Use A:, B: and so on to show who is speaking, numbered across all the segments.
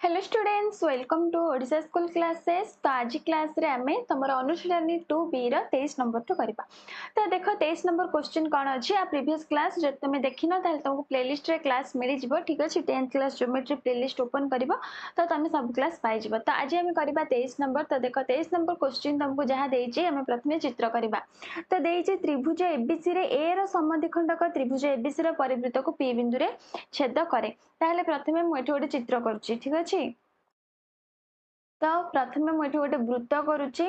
A: Hello students welcome to Odisha school classes. तो आज class रे आमे तमर अनुशीलनी 2B रो 23 नंबर टू करबा। तो देखो 23 नंबर क्वेश्चन कोन अछि आ प्रीवियस क्लास जे तुमे देखिनो ताल तुमको प्लेलिस्ट रे क्लास मिली जिवो। ठीक अछि 10th class geometry playlist open करबो तो तुमे सब क्लास पाई जिवो। तो आज हम करबा 23 नंबर। तो देखो 23 नंबर क्वेश्चन तुमको जहां देइछि हम प्रथमे चित्र करबा। तो देइछि त्रिभुज एबीसी रे ए रो समद्विखंडक त्रिभुज एबीसी रो परिवृत्त को पी बिंदु रे छेद करे। ताहले प्रथमे मु एठी गोटे चित्र करछि। ठीक अछि तो प्रथमे मु एठी गोटे वृत्त करूची।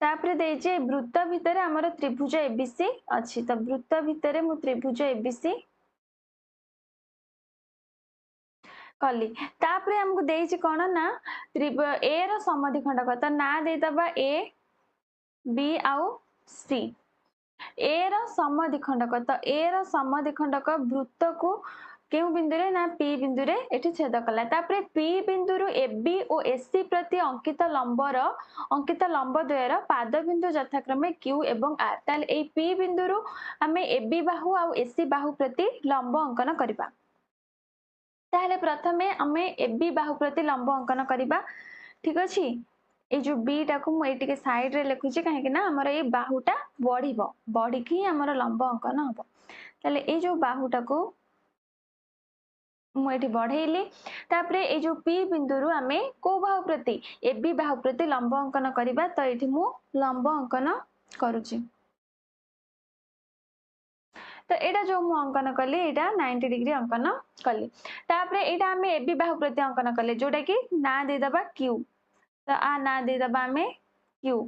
A: तापरे देइचे वृत्त भितरे हमर त्रिभुज एबीसी अछि। तो वृत्त भितरे मु त्रिभुज एबीसी कली। तापरे हमकु देइचे कोन ना ए रो समद्विखंडक। तो ना दे दबा ए बी आउ सी। ए रो समद्विखंडक। तो ए रो समद्विखंडक वृत्त को केउ बिंदु रे ना पी बिंदु रे एठी छेद कला। तापरे पी बिंदु रु एबी और एससी प्रति अंकित लंब द्वयर पाद बिंदु यथाक्रमे क्यू एवं आर। ताले ए पी बिंदु रु हमें एबी बाहु और एससी बाहु प्रति लंब अंकन करबा। ताले प्रथमे हमें एबी बाहु प्रति लंब अंकन करबा। ठीक अछि ए जो बी टाकू मु एटी के साइड रे लिखुची काहे ना हमर ए बाहुटा बढ़िबो बढ़िकी हमर लंब अंकन हबो। ताले ए जो बाहुटाकू मु एटी बढ़ेइली। तापरे ए जो पी बिंदु रु हमें को बाहु प्रति एबी बाहु प्रति लंब अंकन करबा। तो एटी मु लंब अंकन करूची। तो एटा जो मु अंकन कली एटा 90 डिग्री अंकन कली। तापरे एटा हमें एबी बाहु प्रति अंकन कले जोटा कि ना दे दबा क्यू। तो आ ना दे दबा हमें क्यू।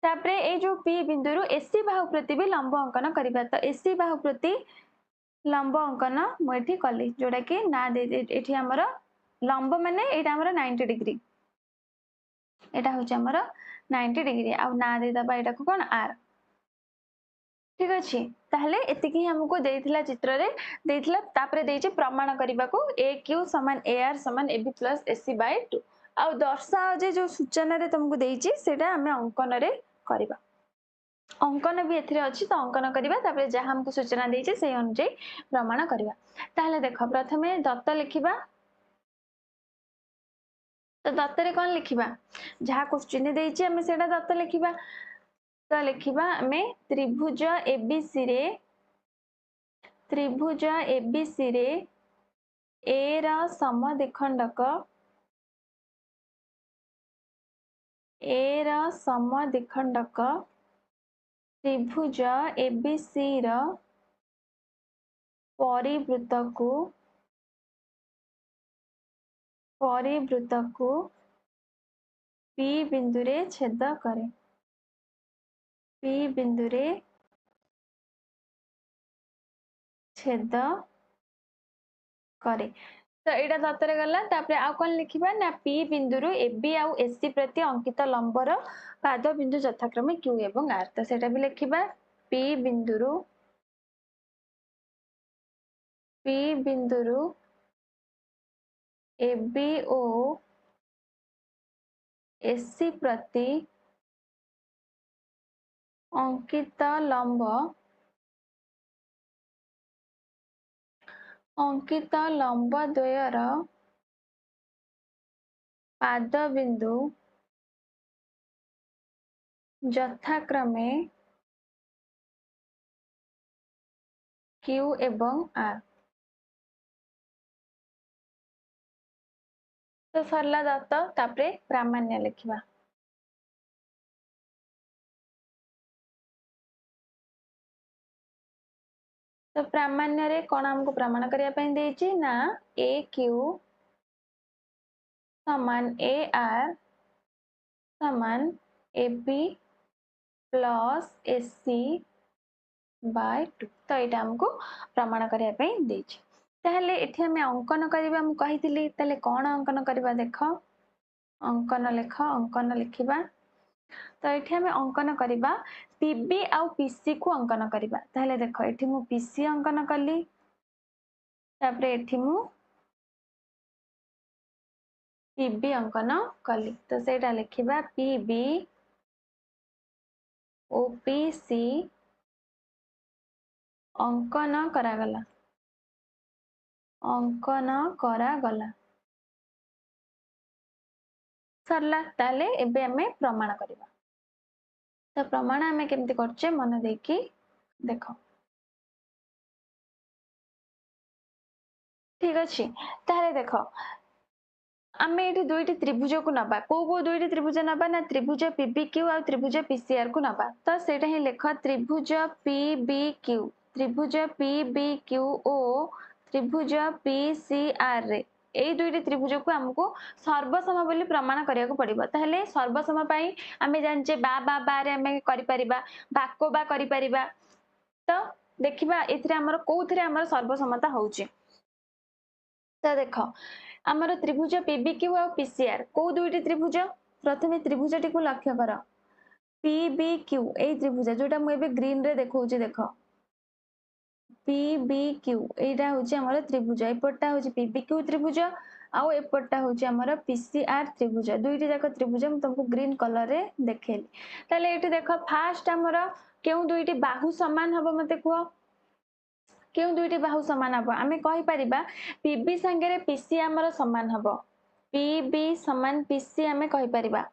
A: तापरे ए जो पी बिंदु रु एससी बाहु प्रति भी लंब अंकन करबा। तो एससी बाहु प्रति लंब अंकन मु एठी कली जोटा कि ना दे एठी हमर लंब माने एटा हमर 90 डिग्री। एटा होची हमर 90 डिग्री आ ना दे दबा एटा को कोन आर। ठीक अछि ताहले एतिकी हमको देइथिला चित्र रे देइथिला। तापरे देइचे प्रमाण करबा को ए क्यू समान ए आर समान एबी प्लस एससी बाय 2 आ दर्शाओ जे जो सूचना रे तुमको देइची सेटा हमें अंकन रे करबा। अंकन भी एथिरे अछि तो अंकन करबा। तापरे जहा हमको सूचना देइचे से अनुसार प्रमाण करबा। ताहले देखो प्रथमे दत्त लिखिबा। तो दत्त रे कोन लिखिबा जहा क्वेश्चन देइचे हमें सेटा दत्त लिखिबा। तो लिखिबा हमें त्रिभुज एबीसी रे ए रा समद्विखंडक त्रिभुज एबीसी रा परिवृत्त को पी बिंदु रे छेद करे। पी बिंदु रे छेद करे। तो एटा दत्तरे गला। तापरे आ कोन लिखिबा ना पी बिंदु रु एबी आउ एससी प्रति अंकित लंबर पाद बिंदु यथाक्रमे क्यू एवं आर। तो सेटा भी लिखिबा पी बिंदु रु एबी ओ एससी प्रति अंकित लंब द्वयर पाद बिंदु यथाक्रमे क्यू एवं आर। तो सरला दत्त। तापरे प्रामाण्य लिखिबा। तो प्रामाण्य रे कोन हमको प्रमाण करिया पई देइची ना ए क्यू समान ए आर समान एबी प्लस एससी बाय 2। तो एटा हमको प्रमाण करिया पई देइची। ताहले एठी हमें अंकन करबा मु कहितली। ताहले कोन अंकन करबा देखो अंकन लेख अंकन लिखिबा। तो एठी हमें अंकन करबा पीबी आउ पीसी को अंकन करबा। ताहले देखो एठी मु पीसी अंकन कली। तापरे एठी मु पीबी अंकन कली। तो सेटा लिखिबा पीबी ओ पीसी अंकन करागला। अंकन करागला सरला ताले एबे हमें प्रमाण करबा तो प्रमाण हमें केमती करछे मन देकी देखो ठीक अछि ताले देखो आमे एठी दुईटी त्रिभुज को नबा को दुईटी त्रिभुज नबा ना त्रिभुज पीबीक्यू और त्रिभुज पीसीआर को नबा तो सेटा ही लेख त्रिभुज पीबीक्यू त्रिभुज पीबीक्यू ओ त्रिभुज पीसीआर रे एई दुईटी त्रिभुज को हमको सर्वसम बोली प्रमाण करिया को पड़िबो ताहले सर्वसम पई आमे जानचे बा रे आमे करि परिबा भाको बा करि परिबा तो देखिबा एथिरे हमर कोउथिरे हमर सर्वसमता होउची तो देखो आमर त्रिभुज पीबीक्यू और पीसीआर को दुईटी त्रिभुज प्रथमे त्रिभुजटी को लक्ष्य कर पीबीक्यू ए त्रिभुज जोटा मु एबे ग्रीन रे देखौची देखो पीबीक्यू एटा होची हमर त्रिभुज एपटटा होची पीबीक्यू त्रिभुज आउ एपटटा होची हमर पीसीआर त्रिभुज दुईटी जाक त्रिभुज हम तुमको ग्रीन कलर रे देखेली ताले एठी देखो फास्ट हमर केउ दुईटी बाहु समान हबो मते कुओ केउ दुईटी बाहु समान हबो आमे कहि परिबा पीबी संगे रे पीसी हमर समान हबो पीबी समान पीसी आमे कहि परिबा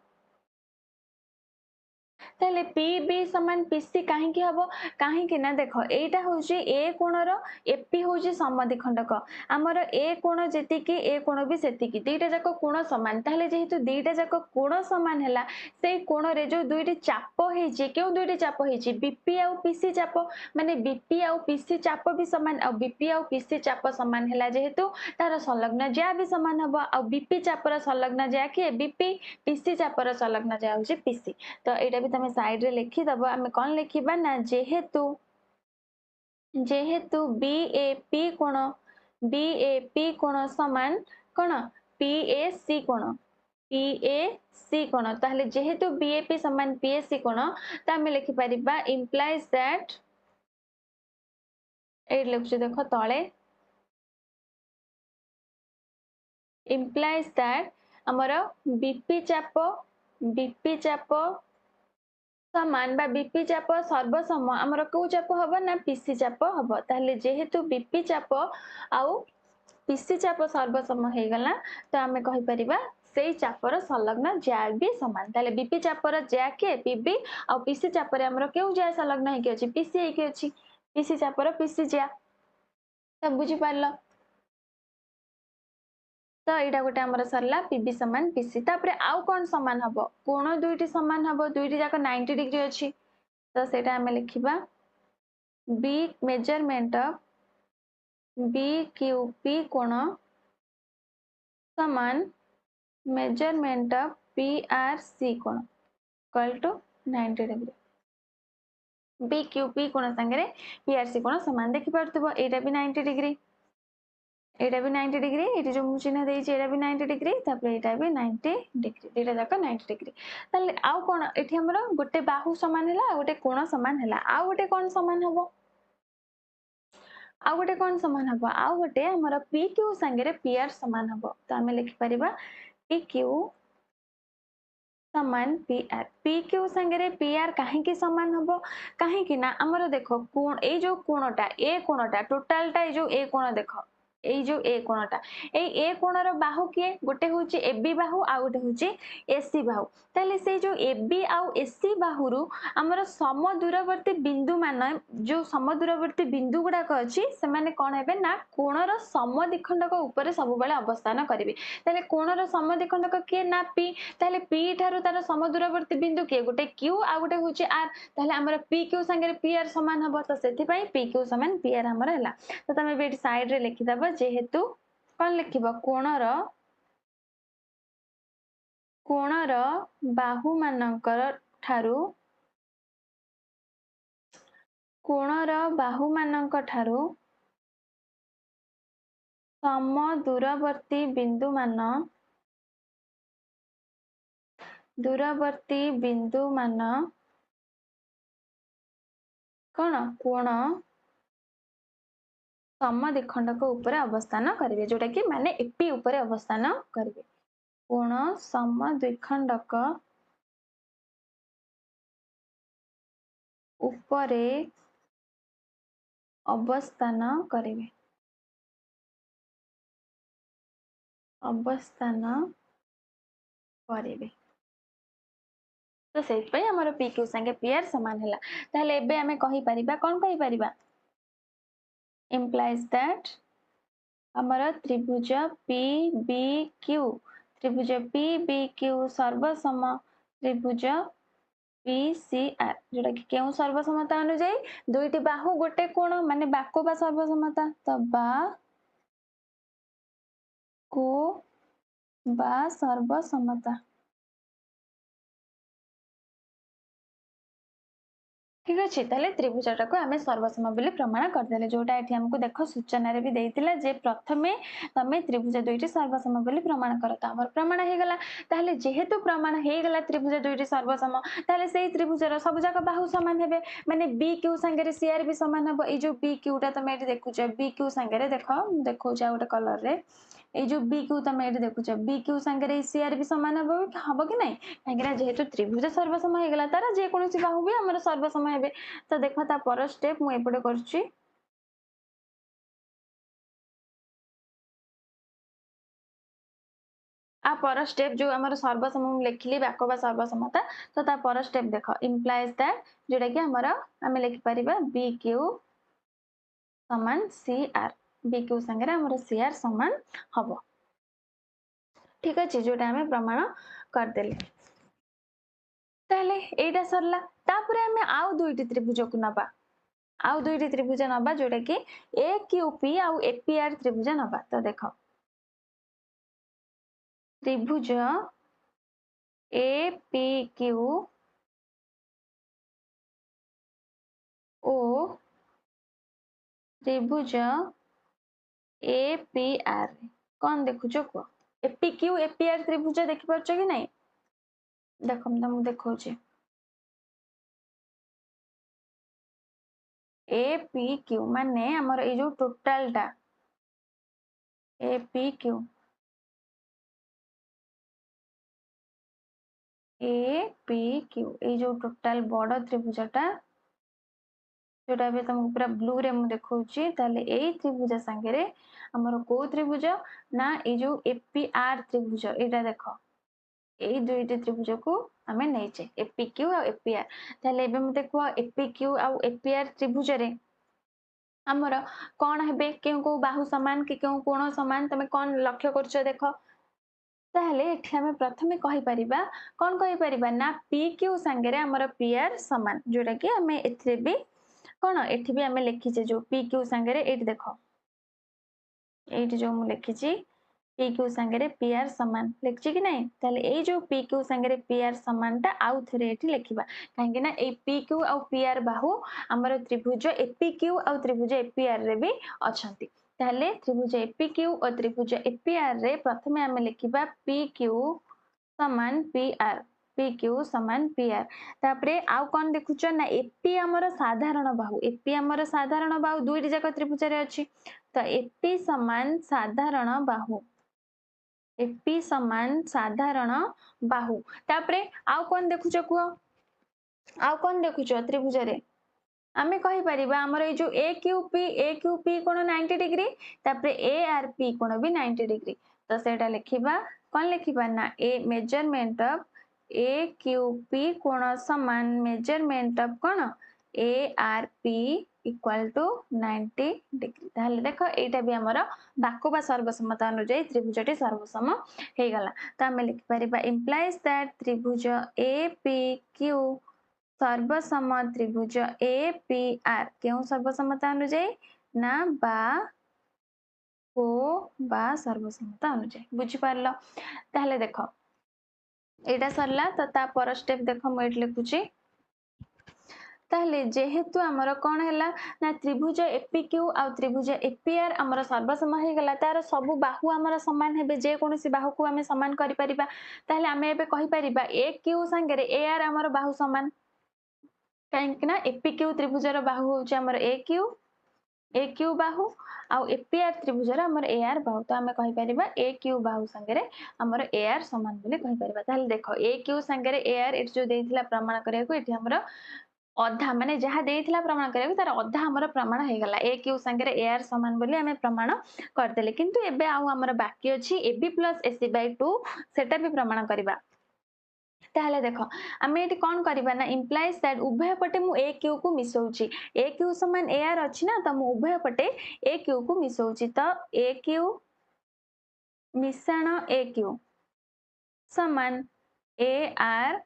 A: ताले पीबी समान पीसी काहे की हबो काहे की ना देखो एटा होची ए कोणर एपी होची समद्विखंडक हमर ए कोण जेतिकी ए कोण भी सेतिकी दुईटा जाक कोण समान ताले जेहेतु दुईटा जाक कोण समान हैला सेई कोण रे जो दुईटी चाप हेची केउ दुईटी चाप हेची बीपी आउ पीसी चाप माने बीपी आउ पीसी चाप भी समान आ बीपी आउ पीसी चाप समान हैला जेहेतु तार संलग्न ज्या भी समान हबो आ बीपी चापर संलग्न ज्या कि बीपी पीसी चापर संलग्न ज्या होची पीसी तो एटा भी तमे साइड रे लिखि दबो आमे कोन लिखिबा ना जेहेतु जेहेतु बीएपी कोण बीएपी कोण समान कोण पीएसी कोण पीएसी कोण ताहले जेहेतु बीएपी समान पीएसी कोण त आमे लिखि परिबा implies that ए लिखछु देखो तळे implies that हमर बीपी चाप समान बा बीपी चाप सर्वसम हमर को चाप हबो ना पीसी चाप हबो ताहले जेहेतु बीपी चाप आउ पीसी चाप सर्वसम हे गला तो आमे कहि परिबा सेई चापर संलग्न ज्या भी समान ताले बीपी चापर ज्या के पीबी आ पीसी चापर हमर केउ ज्या संलग्न हे के अछि पीसी हे के अछि पीसी चापर पीसी ज्या त बुझी पारलो तो एटा गोटे हमर सरला पीबी समान पीसी तापरे आउ कोन समान हबो कोण दुईटी समान हबो दुईटी जाक 90 डिग्री अछि तो सेटा हमें लिखिबा बी मेजरमेंट ऑफ बीक्यूपी कोण समान मेजरमेंट ऑफ पीआरसी कोण इक्वल टू 90 डिग्री बीक्यूपी कोण संगे पीआरसी कोण समान देखि परतबो एटा भी 90 डिग्री एटा भी 90 डिग्री एटी जो मु चिन्ह देइछि एटा भी 90 डिग्री तापर एटा भी 90 डिग्री एटा जाक 90 डिग्री ताले आउ कोन एठी हमरो गोटे बाहु समान हैला गोटे कोण समान हैला आउ गोटे कोन समान हबो आउ गोटे कोन समान हबो आउ गोटे हमरो पीक्यू संगे पीआर समान हबो तो हमें लिखि परिबा पीक्यू समान पीआर पीक्यू संगे पीआर काहे की समान हबो काहे की ना हमरो देखो कोण ए जो कोणटा ए कोणटा टोटलटा ए जो ए कोण देखो এই जो ए कोणटा ए कोणर बाहु के गोटे होची एबी बाहु आ गोटे होची एसी बाहु ताले से जो एबी आ एसी बाहुरु हमर सम दूरवर्ती बिंदु मान जो सम दूरवर्ती बिंदु गुडा को अछि से माने कोन हेबे ना कोणर समद्विखंडक ऊपर सब बेले अवस्थान करिवे ताले कोणर समद्विखंडक के ना पी ताले पी थारु तार सम दूरवर्ती बिंदु के गोटे क्यू आ गोटे होची आर ताले हमर पी क्यू संगे पी आर समान हबो त सेति पई पी क्यू समान पी आर हमर हला तो तमे बेट साइड रे लिखि दबो जेहेतु कोन लिखिबो कोणर बाहु मानकर ठारू कोणर बाहु मानक ठारू सम दूरवर्ती बिंदु मान कोण कोण समद्विखंडक ऊपर अवस्थान करिवे जोटा कि माने एपी ऊपर अवस्थान करिवे कोण समद्विखंडक ऊपरे अवस्थान करिवे अवस्थान करेंगे तो से आमर पी क्यू संगे पी आर सामान है ताहले एबे आमे कहि परिबा कोन कहि परिबा implies that आमर त्रिभुज पी बी क्यू त्रिभुज पी बी क्यू सर्वसम त्रिभुज पी सी आर जोटा कि केउ सर्वसमता अनुଯାयी दुईटी बाहु गोटे कोण माने बाको बा सर्वसमता तो बा को बा सर्वसमता ठीक अच्छे ताले त्रिभुजटा को आम सर्वसम बोली प्रमाण करदे जोटा ये आमको देख सूचना भी देता जे प्रथमे तमें त्रिभुज दुईटी सर्वसम बोली प्रमाण कर तो आम प्रमाण होगला ताहले जेहेतु प्रमाण होगला त्रिभुज दुईटी सर्वसम ताहले से त्रिभुजर सब जाक बाहु सामान हेबे माने बी क्यू संगे सीआर भी सामान हम ये बी क्यूटा तुम ये देखुच बी क्यू संगे देख देखा गोटे कलर रे ये जो बी क्यू तुम ये देखुच बी क्यू संगे सीआर भी सामान हम कि ना कहीं जेहेतु त्रिभुज सर्वसम होगला तार जेकोसी बाहु भी आम सर्वसम हे तो देख ता पर स्टेप मुझे कर आ पर स्टेप जो आम सर्वसम लिखिली बाक सर्वसमता तो ता पर स्टेप देख इम्प्लाइज दैट जोटा कि आम लिखिपर बी क्यू सामान सी आर बी क्यू संगे आम सी आर सामान हम ठीक अच्छे जोटा आम प्रमाण करदे ताहले एटा सरला तापरे आमे आउ दुईटी त्रिभुज को नबा आउ दुईटी त्रिभुज नबा जोटा कि ए क्यू पी आउ एपीआर त्रिभुज नबा तो देख त्रिभुज ए पी क्यू ओ त्रिभुज ए पी आर कौन देखुच कह एपी क्यू एपीआर त्रिभुज देखि परछ कि नहीं देख तुमको देखौछि ए पी क्यू माने हमर ए जो टोटल टा A P Q A P Q A जो टोटल बड़ त्रिभुजटा जोटा भी तुमको पूरा ब्लू रे मु देखौछि ताले ए त्रिभुज संगे हमर को त्रिभुज ना ए जो एपीआर त्रिभुज एटा देखो ए दुईटी त्रिभुज को आमे नैचे एपीक्यू और एपीआर ताले एबे मते को एपीक्यू और एपीआर त्रिभुज रे हमर कोन हेबे केउ को बाहु समान कि केउ कोण समान तमे कोन लक्ष्य करछ देखो ताहले एठी हमें प्रथमे कहि परिबा कोन कहि परिबा ना पी क्यू संगे रे हमर पीआर समान जोटा कि हमें एथरे भी कोन एठी भी हमें लिखिचे जो पी क्यू संगे रे एठी देखो एठी जो मु लिखिची पी क्यू संगे रे पीआर समान लिखछि कि नहीं ताले ए जो पी क्यू संगे रे पीआर समान ता आउ थरे एठी लिखिबा काहेकि ना ए पी क्यू और पीआर बाहु हमर त्रिभुज एपीक्यू और त्रिभुज एपीआर रे भी अछंती ताले त्रिभुज एपीक्यू और त्रिभुज एपीआर रे प्रथमे हमें लिखिबा पी क्यू समान पीआर पी क्यू समान पीआर तापरे आउ कोन देखुछ ना एपी हमर साधारण बाहु एपी हमर साधारण बाहु दुईटी जाक त्रिभुज रे अछि तो एपी समान साधारण बाहु एपी समान साधारण बाहु तापरे आउ कोन देखुछ कुओ आउ कोन देखुछ त्रिभुज रे आमे कहि परिबा हमर ए जो ए क्यू पी कोण 90 डिग्री तापरे ए आर पी कोण भी 90 डिग्री तो सेटा लिखिबा कोन लिखिबा ना ए measurement of A Q P कोण समान मेजरमेंट ऑफ कोण A R P equal to 90 degree ताहले देखो एटा भी हमर बाको बा सर्वसमता अनुଯାयी त्रिभुजटी सर्वसम हे गला तो आमे लिखि परिबा इम्प्लाइज दैट त्रिभुज ए पी क्यू सर्वसम त्रिभुज ए पी आर क्यों सर्वसमता अनुଯାयी ना बा को बा सर्वसमता अनुଯାयी बुझी पारलो ताहले देखो एटा सरला तो ता पर स्टेप देखो मु एट लिखुची ताहले जेहेतु आमर कोन हैला ना त्रिभुज एपीक्यू आ त्रिभुज एपीआर आमर सर्वसम हे गला तार सब बाहु आमर समान हेबे जे कोनोसी बाहु को हमें समान करि परिबा ताहले हमें एबे कहि परिबा ए क्यू संगे रे एआर आमर बाहु समान काहेकि ना एपीक्यू त्रिभुजर बाहु होउची आमर ए क्यू बाहु आ एपीआर त्रिभुजर आमर एआर बाहु तो हमें कहि परिबा ए क्यू बाहु संगे रे आमर एआर समान बोली कहि परिबा ताहले देखो ए क्यू संगे रे एआर एट जो देइथिला प्रमाण करिया को एठी हमर अधा माने जहाँ देइथिला प्रमाण करिया तार अधा हमर प्रमाण हे गला ए क्यू संगे ए आर समान बोली हमें प्रमाण करदेले किंतु एबे आउ हमर बाकी अछि A B plus A C by 2 सेटा भी प्रमाण करिबा ताहले देखो आमे एटी कोन करबा ना इंप्लाइज दैट उभय पटे मु ए क्यू को मिसौची ए क्यू समान ए आर अछि ना त मु उभय पटे ए क्यू को मिसौची त ए क्यू मिश्रण ए क्यू समान ए आर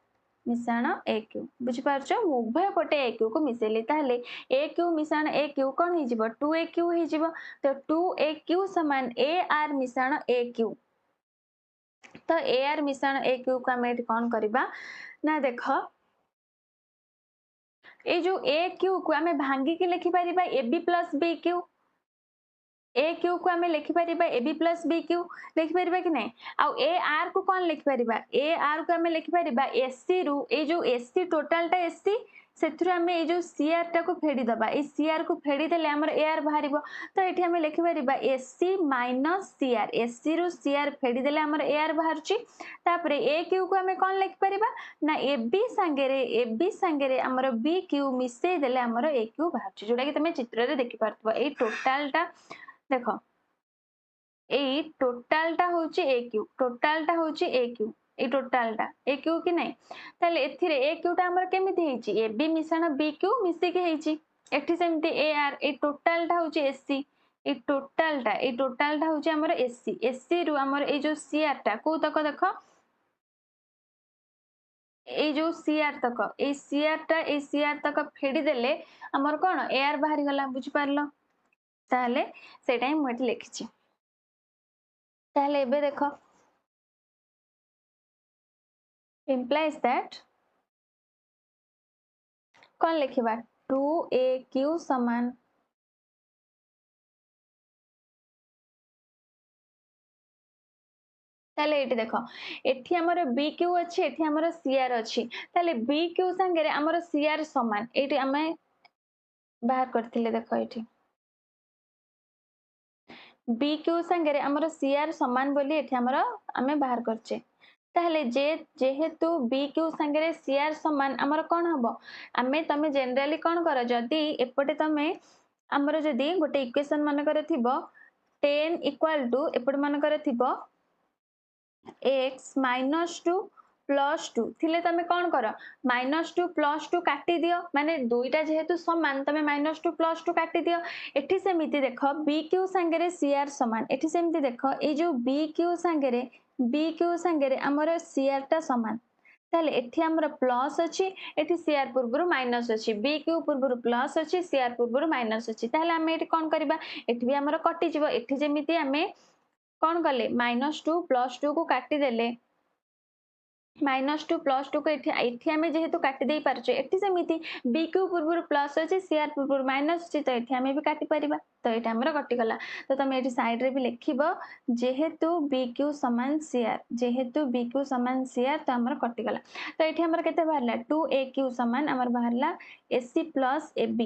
A: मिश्रण ए क्यू बुझी पारछो उभय पटे ए क्यू को मिसेली ताहले ए क्यू मिश्रण ए क्यू कोन हे जिवो 2 ए क्यू हे जिवो तो 2 ए क्यू समान ए आर मिश्रण ए क्यू तो ए आर मिश्रण ए क्यू को हम एटी कोन करबा ना देखो ए जो ए क्यू को हमें भांगी के लिखि परिबा A B plus B Q A Q को हमें लिखि परिबा A B plus B Q लिखि परिबा कि नहीं आउ ए आर को कौन लिखि परिबा ए आर को हमें लिखि परिबा एससी रु ए जो एससी टोटल टा एससी सेथुर हमें ए जो सीआर टा को फेडी दबा ए सीआर को फेडी देले हमर एआर बाहरिबो तो एठी हमें लिखि परिबा एससी माइनस सीआर एससी रु सीआर फेडी देले हमर एआर बाहरची तापरे ए क्यू को हमें कौन लिखि परिबा ना ए बी संगेरे हमर बी क्यू मिसे देले हमर ए क्यू बाहरची जोडा कि तमे चित्र रे देखि पारतबो ए टोटल टा देख ए टोटालटा होची ए क्यू टोटालटा होची ए क्यू ए टोटालटा ए क्यू कि नहीं ताले एथिरे ए क्यूटा हमर केमिति हेची ए बी मिश्रण बी क्यू मिसे के हेची एठी सेमति ए आर ए टोटालटा होची एससी ए टोटालटा होची हमर एससी एससी रु हमर ए जो सीआर टा को तक देखो ए जो सीआर तक फेडी देले हमर कोन ए आर बाहरी गला बुझी पारलो ताले सेटा ही मुझे लिखिছি ताले एबे देखो implies that कौन लिखिबा 2aq समान ताले एटी देखो एठी हमर bq अछि एठी हमर cr अछि ताले bq संगे रे हमर cr समान एटी हमें बाहर करथिले देखो एठी बी क्यू संगे हमर सीआर समान बोली एठी हमर हमें बाहर करछे ताहले जेहेतु बी क्यू संगे सीआर समान हमर कोन हबो हमें तमे जनरली कोन कर जदी एपटे तमे हमर जदी गोटे इक्वेशन मन करे थिबो 10 इक्वल टू एपटे मन करे थिबो x -2 +2 थिले तमे कोन कर -2 +2 काटी दियो माने दुईटा जेहेतु समान तमे -2 +2 काटी दियो एठी सेमिति देखो bq संगे cr समान एठी सेमिति देखो ए जो bq संगे हमर cr टा समान ताले एठी हमर प्लस अछि एठी cr पूर्वरु माइनस अछि bq पूर्वरु प्लस अछि cr पूर्वरु माइनस अछि ताले हम एठी कोन करबा एठी भी हमर कटि जिवो एठी जेमिति हमें कोन गले -2 +2 को काटी देले -2 +2 को एठी हमें जेहेतु काटी देई पारछे एठी सेमिति bq पूर्वरु प्लस अछि cr पूर्वरु माइनस अछि तो एठी हमें भी काटी परिबा तो एटा हमर कटि गला तो तमे एठी साइड रे भी लिखिबो जेहेतु bq समान cr तो हमर कटि गला तो एठी हमर केते बाहरला 2aq समान हमर बाहरला ac plus ab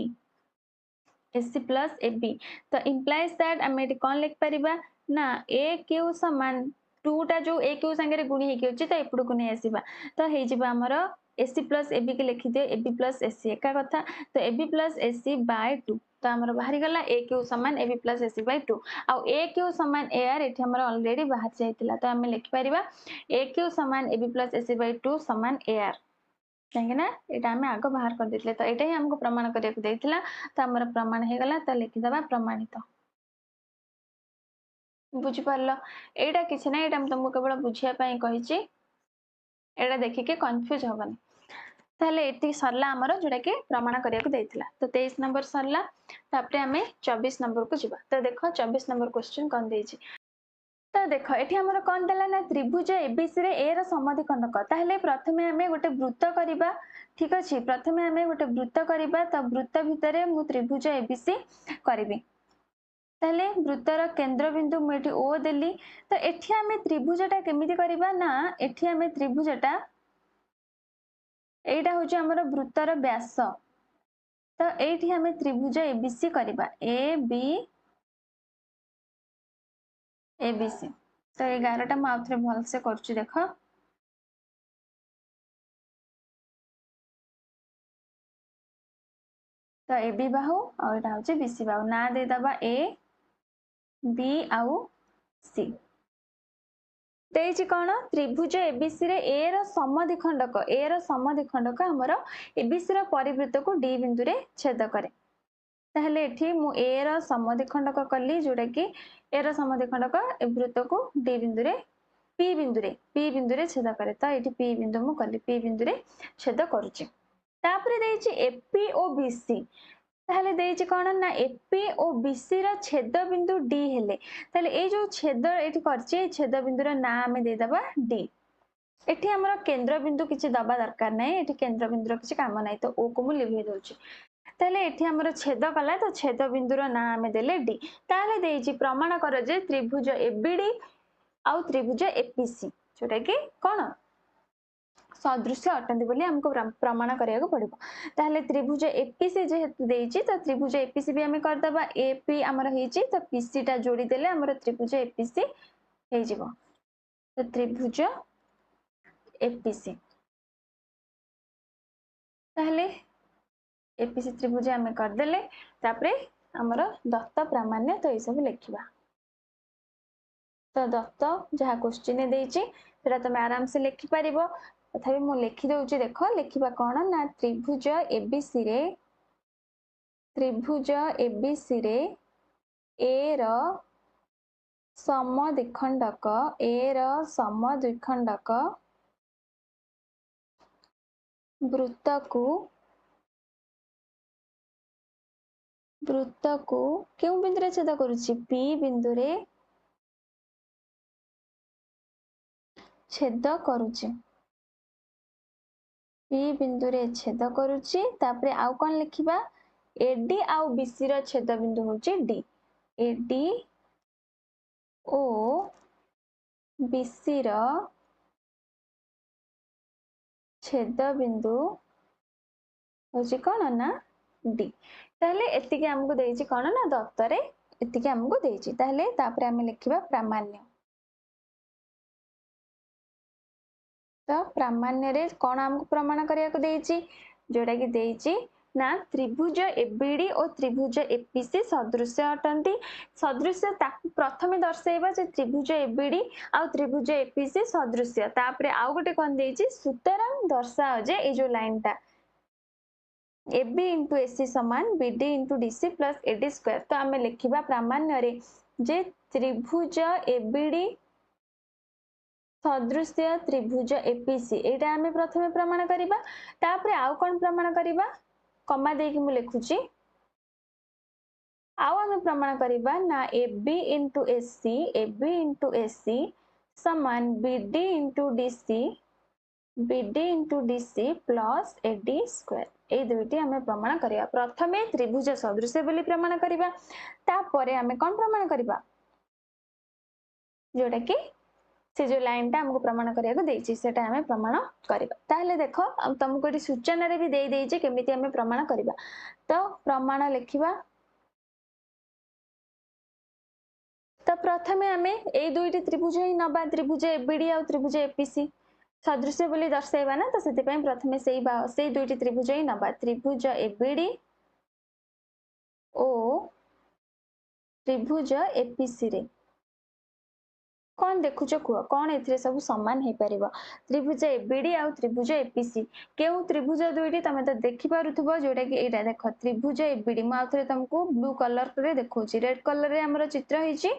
A: तो implies that हम एठी कोन लिख परिबा ना aq समान 2 टा जो aq संगे गुणी हे कि तो एपडू को नै आसीबा तो हे जिबा हमर ac plus ab के लिखि दियो ab plus ac एका कथा तो ab plus ac by 2 तो हमर बाहरी गला aq समान ab plus ac by 2 uh aq समान ar एठी हमर ऑलरेडी बाहर जाइतिला तो हम लिखि परिबा aq समान ab plus ac by 2 समान ar कहीं ना एटा हमें आगो बाहर कर देथिले तो एटा ही हमको प्रमाण करिया को देथिला तो हमर प्रमाण हे गला तो लिखि दबा प्रमाणित बुझी पारलो एटा किछ ना एटा हम तुमको केवल बुझिया पई कहिची एटा देखि के कंफ्यूज होबनी ताले एति सरला हमर जोडा के प्रमाण करिया को देथिला तो 23 नंबर सरला तापरे हमें 24 नंबर को जिबा तो देखो 24 नंबर क्वेश्चन कोन देछि तो देखो एठी हमर कोन देला ना त्रिभुज एबीसी रे ए रो समद्विखंडक ताहले प्रथमे हमें गोटे वृत्त करिबा ठीक अछि प्रथमे हमें गोटे वृत्त करिबा तो वृत्त भितरे मु त्रिभुज एबीसी करिबी ताहले वृत्तर केंद्र बिंदु मु एठी ओ देली तो एठी हमें त्रिभुजटा केमिति करिबा ना एठी हमें त्रिभुजटा एटा होची हमर वृत्तर व्यास तो एठी हमें त्रिभुज एबीसी करिबा ए बी एबीसी तो 11टा मु आउथरे भल से करछु देखो तो ए बी बाहु आउटा हूँ बीसी बाहु ना देदबा ए बी आउ सी देइछि कौन त्रिभुज एबीसी रे ए रो समद्विखंडक हमर एबीसी रो परिवृत्त को डी बिंदु रे छेद करे ताहले एठी मु ए रो समद्विखंडक कली जोडा कि ए रो समद्विखंडक ए वृत्त को डी बिंदु रे पी बिंदु रे छेद करे तो एठी पी बिंदु मु कली पी बिंदु रे छेद करूची तापरे देइछि एपी ओ बीसी ताहले देइछि कोन ना एपी ओ बीसी रा छेद बिंदु डी हेले ताहले ए जो छेद एठी करछि छेद बिंदु रा ना हमें दे दबा डी एठी हमर केंद्र बिंदु किछि दबा दरकार नै एठी केंद्र बिंदु रा किछि काम नै तो ओ को मु लिभे दोछि ताहले एठी हमर छेद कला तो छेद बिंदु रा ना हमें देले डी ताहले देइछि प्रमाण कर जे त्रिभुज एबीडी आउ त्रिभुज एपीसी जोटा कि कोन सदृश्य अटंती बोली हमको प्रमाण करिया को पड़िबो ताहले त्रिभुज एपीसी जेहेतु देइछि तो त्रिभुज एपीसी भी हमें कर दबा एपी हमर हेछि तो पीसी टा जोड़ी देले हमर त्रिभुज एपीसी हे जिवो तो त्रिभुज एपीसी ताहले एपीसी त्रिभुज हमें कर देले तापरे हमर दत्त प्रामाण्य तो ए सब लिखिबा तो दत्त जहा क्वेश्चन देइछि सेटा तुम आराम से लिखि परिबो तथापि मु लिखि दउछि देखो लिखिबा कोन ना त्रिभुज एबीसी रे ए रो समद्विखंडक वृत्त को क्यों बिंदु रे छेद करूछि पी बिंदु रे छेद करूछि पी बिंदु रे छेद करूछि तापरे आउ कोन लिखिबा एडी आउ बीसी रो छेद बिंदु होछि डी एडी ओ बीसी रो छेद बिंदु होछि कोन ना डी ताहले एतिके हमकु देइछि कोन ना दत्तरे एतिके हमकु देइछि ताहले तापरे हम लिखिबा प्रामाण्य तो प्रामाण्य रे कोन हमकु प्रमाण करिया को देइछि जोडा कि देइछि ना त्रिभुज एबीडी और त्रिभुज एपीसी सदृश्य अटंती सदृश्य ताकु प्रथमे दर्शाइबा जे त्रिभुज एबीडी आ त्रिभुज एपीसी सदृश्य तापरे आउ गोटे कोन देइछि सुतरां दर्शाओ जे ए जो लाइन टा AB into AC समान BD into DC plus AD square तो हमें लिखिबा प्रामाण्य रे जे त्रिभुज ABD सदृश्य त्रिभुज APC एटा हमें प्रथमे प्रमाण करिबा तापरे आउ कोन प्रमाण करिबा कमा दे कि मु लिखुची आउ हमें प्रमाण करिबा ना AB into AC समान BD into DC plus AD square ए दुईटी हमें प्रमाण करिया प्रथमे त्रिभुज सदृश बोली प्रमाण करिबा तापरे हमें कोन प्रमाण करिबा जोटा कि से जो लाइन टा हमको प्रमाण करिया को देइछि सेटा हमें प्रमाण करिबा ताहले देखो तुमको एटी सूचना रे भी देइ देइछि केमिति हमें प्रमाण करिबा तो प्रमाण लिखिबा तो प्रथमे हमें ए दुईटी त्रिभुज ही नबा त्रिभुज एबीडी आ त्रिभुज एपीसी सदृश्य बोली दर्शाइबा ना तो सेति पई प्रथमे सेई दुईटी त्रिभुज ही नबा त्रिभुज एबीडी ओ त्रिभुज एपीसी रे कौन देखुच कुह कौन एथिरे सब समान हे परिबा त्रिभुज एबीडी आ त्रिभुज एपीसी केउ त्रिभुज दुईटी तमे तो देखि पारुथबो जोटा कि एटा देखो त्रिभुज एबीडी म आथरे तुमको ब्लू कलर रे देखौची रेड कलर रे हमर चित्र हिची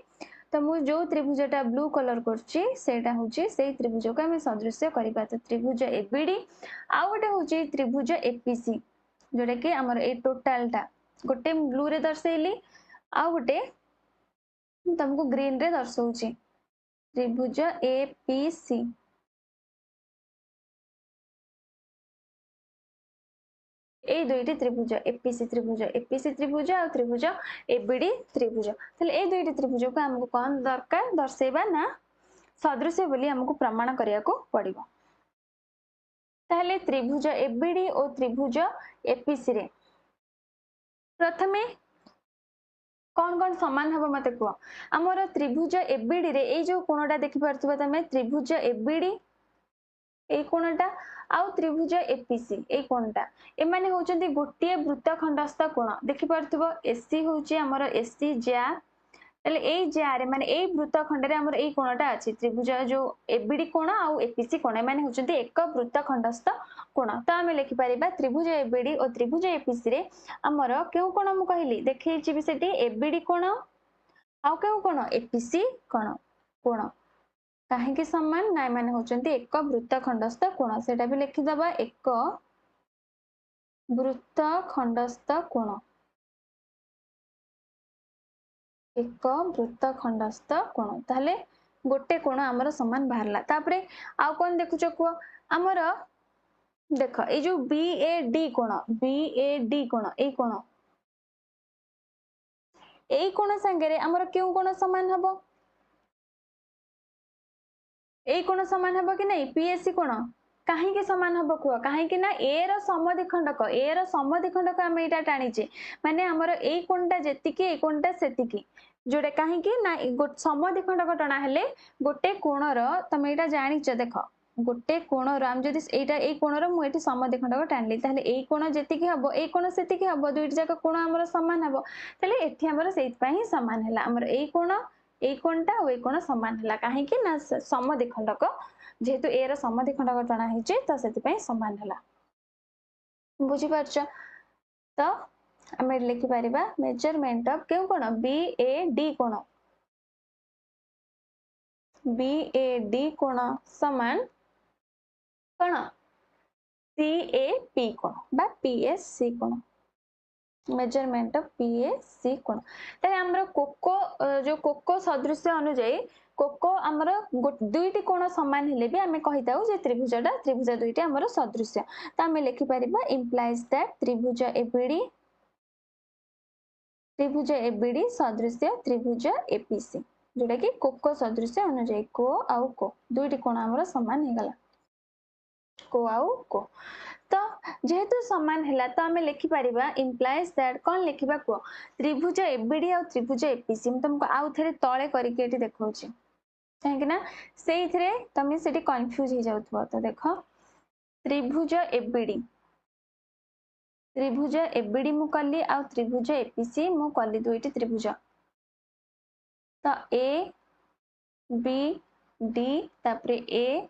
A: तो मु जो त्रिभुजटा ब्लू कलर करछि सेटा होची सेई त्रिभुज को हम सदृश्य करिबा तो त्रिभुज एबीडी आ गोटे होची त्रिभुज एपीसी जोटा कि हमर ए टोटल टा गोटे ब्लू रे दर्शैली आ गोटे तुमको ग्रीन रे दर्शौची त्रिभुज एपीसी ए दुईटी त्रिभुज एपीसी त्रिभुज आ त्रिभुज एबीडी त्रिभुज तले ए दुईटी त्रिभुज को हमको कोन दरकार दर्शैबा ना सदृश्य बोली हमको प्रमाण करिया को पड़िबो ताहले त्रिभुज एबीडी और त्रिभुज एपीसी रे प्रथमे कौन कौन समान हबो मते को हमर त्रिभुज एबीडी रे ए जो कोणटा देखि परथबा तमे त्रिभुज एबीडी ए कोणटा आउ त्रिभुज एपीसी ए कोणटा एमाने होचंती गोटे वृत्तखंडस्थ कोण देखि परथबो एसी होची हमर एसी ज्या ताले ए ज्या रे माने ए वृत्तखंड रे हमर ए कोणटा अछि त्रिभुज जो एबीडी कोण आउ एपीसी कोण एमाने होचंती एक वृत्तखंडस्थ कोण त आमे लिखि परिबा त्रिभुज एबीडी और त्रिभुज एपीसी रे हमर केउ कोण मु कहिली देखैछि बि सेठी एबीडी कोण आउ केउ कोण एपीसी कोण कोण काहेकि समान नाय माने होचंती एक वृत्तखंडस्थ कोण सेटा भी लिखि दबा एक वृत्तखंडस्थ कोण एक वृत्तखंडस्थ कोण ताले गोटे कोण हमर समान बाहरला तापरे आउ कोन देखुछ को हमर देख ए जो बीएडी कोण ए कोण संगे रे हमर केउ कोण समान हबो ए कोण समान हबो कि नहीं पीएससी कोण काहे के समान हबो को काहे कि ना ए रो समद्विखंडक हम एटा टाणीचे माने हमर ए कोणटा जेतिकी ए कोणटा सेतिकी जोडे काहे कि ना समद्विखंडक टणा हेले गोटे कोणर तमे एटा जानिछ देखो गोटे कोणर हम जदि एटा ए कोणर मु एठी समद्विखंडक टाणली ताले ए कोण जेतिकी हबो ए कोण सेतिकी हबो दुईट जाक कोण हमर समान हबो ताले एठी हमर सेइत पई समान हैला हमर ए कोणटा ओ ए कोण समान हैला काहे कि ना समद्विखंडक जेहेतु ए रो समद्विखंडक टणा हिचे त सेति पई समान हैला बुझी पारछ त हमें लिखि परिबा मेजरमेंट ऑफ केउ कोण बीएडी कोण समान कोण सीएपी कोण बा पीएससी कोण मेजरमेंट ऑफ पीएससी कोण ताले हमरो कोको सदृश्य अनुଯାयी कोको हमरो दुईटी कोण समान हेले भी हमें कहिताउ जे त्रिभुज दुईटी हमरो सदृश्य त हमें लिखि परिबा इंप्लाइज दैट त्रिभुज एबीडी सदृश्य त्रिभुज एपीसी जोटा कि कोको सदृश्य अनुଯାयी को आउ को दुईटी कोण हमरो समान हे गला को आउ को तो जेहेतु समान हैला तो हमें लिखि परिबा इंप्लाइज दैट कोन लिखिबा को त्रिभुज एबीडी और त्रिभुज एपीसी हम तुमको आउ थरे तळे करी के एटी देखौछि काहे कि ना सेई थरे तमे सेठी कंफ्यूज हो जाउतबो तो देखो त्रिभुज एबीडी मु कल्ली आ त्रिभुज एपीसी मु कल्ली दुईटी त्रिभुज तो ए बी डी तापरे ए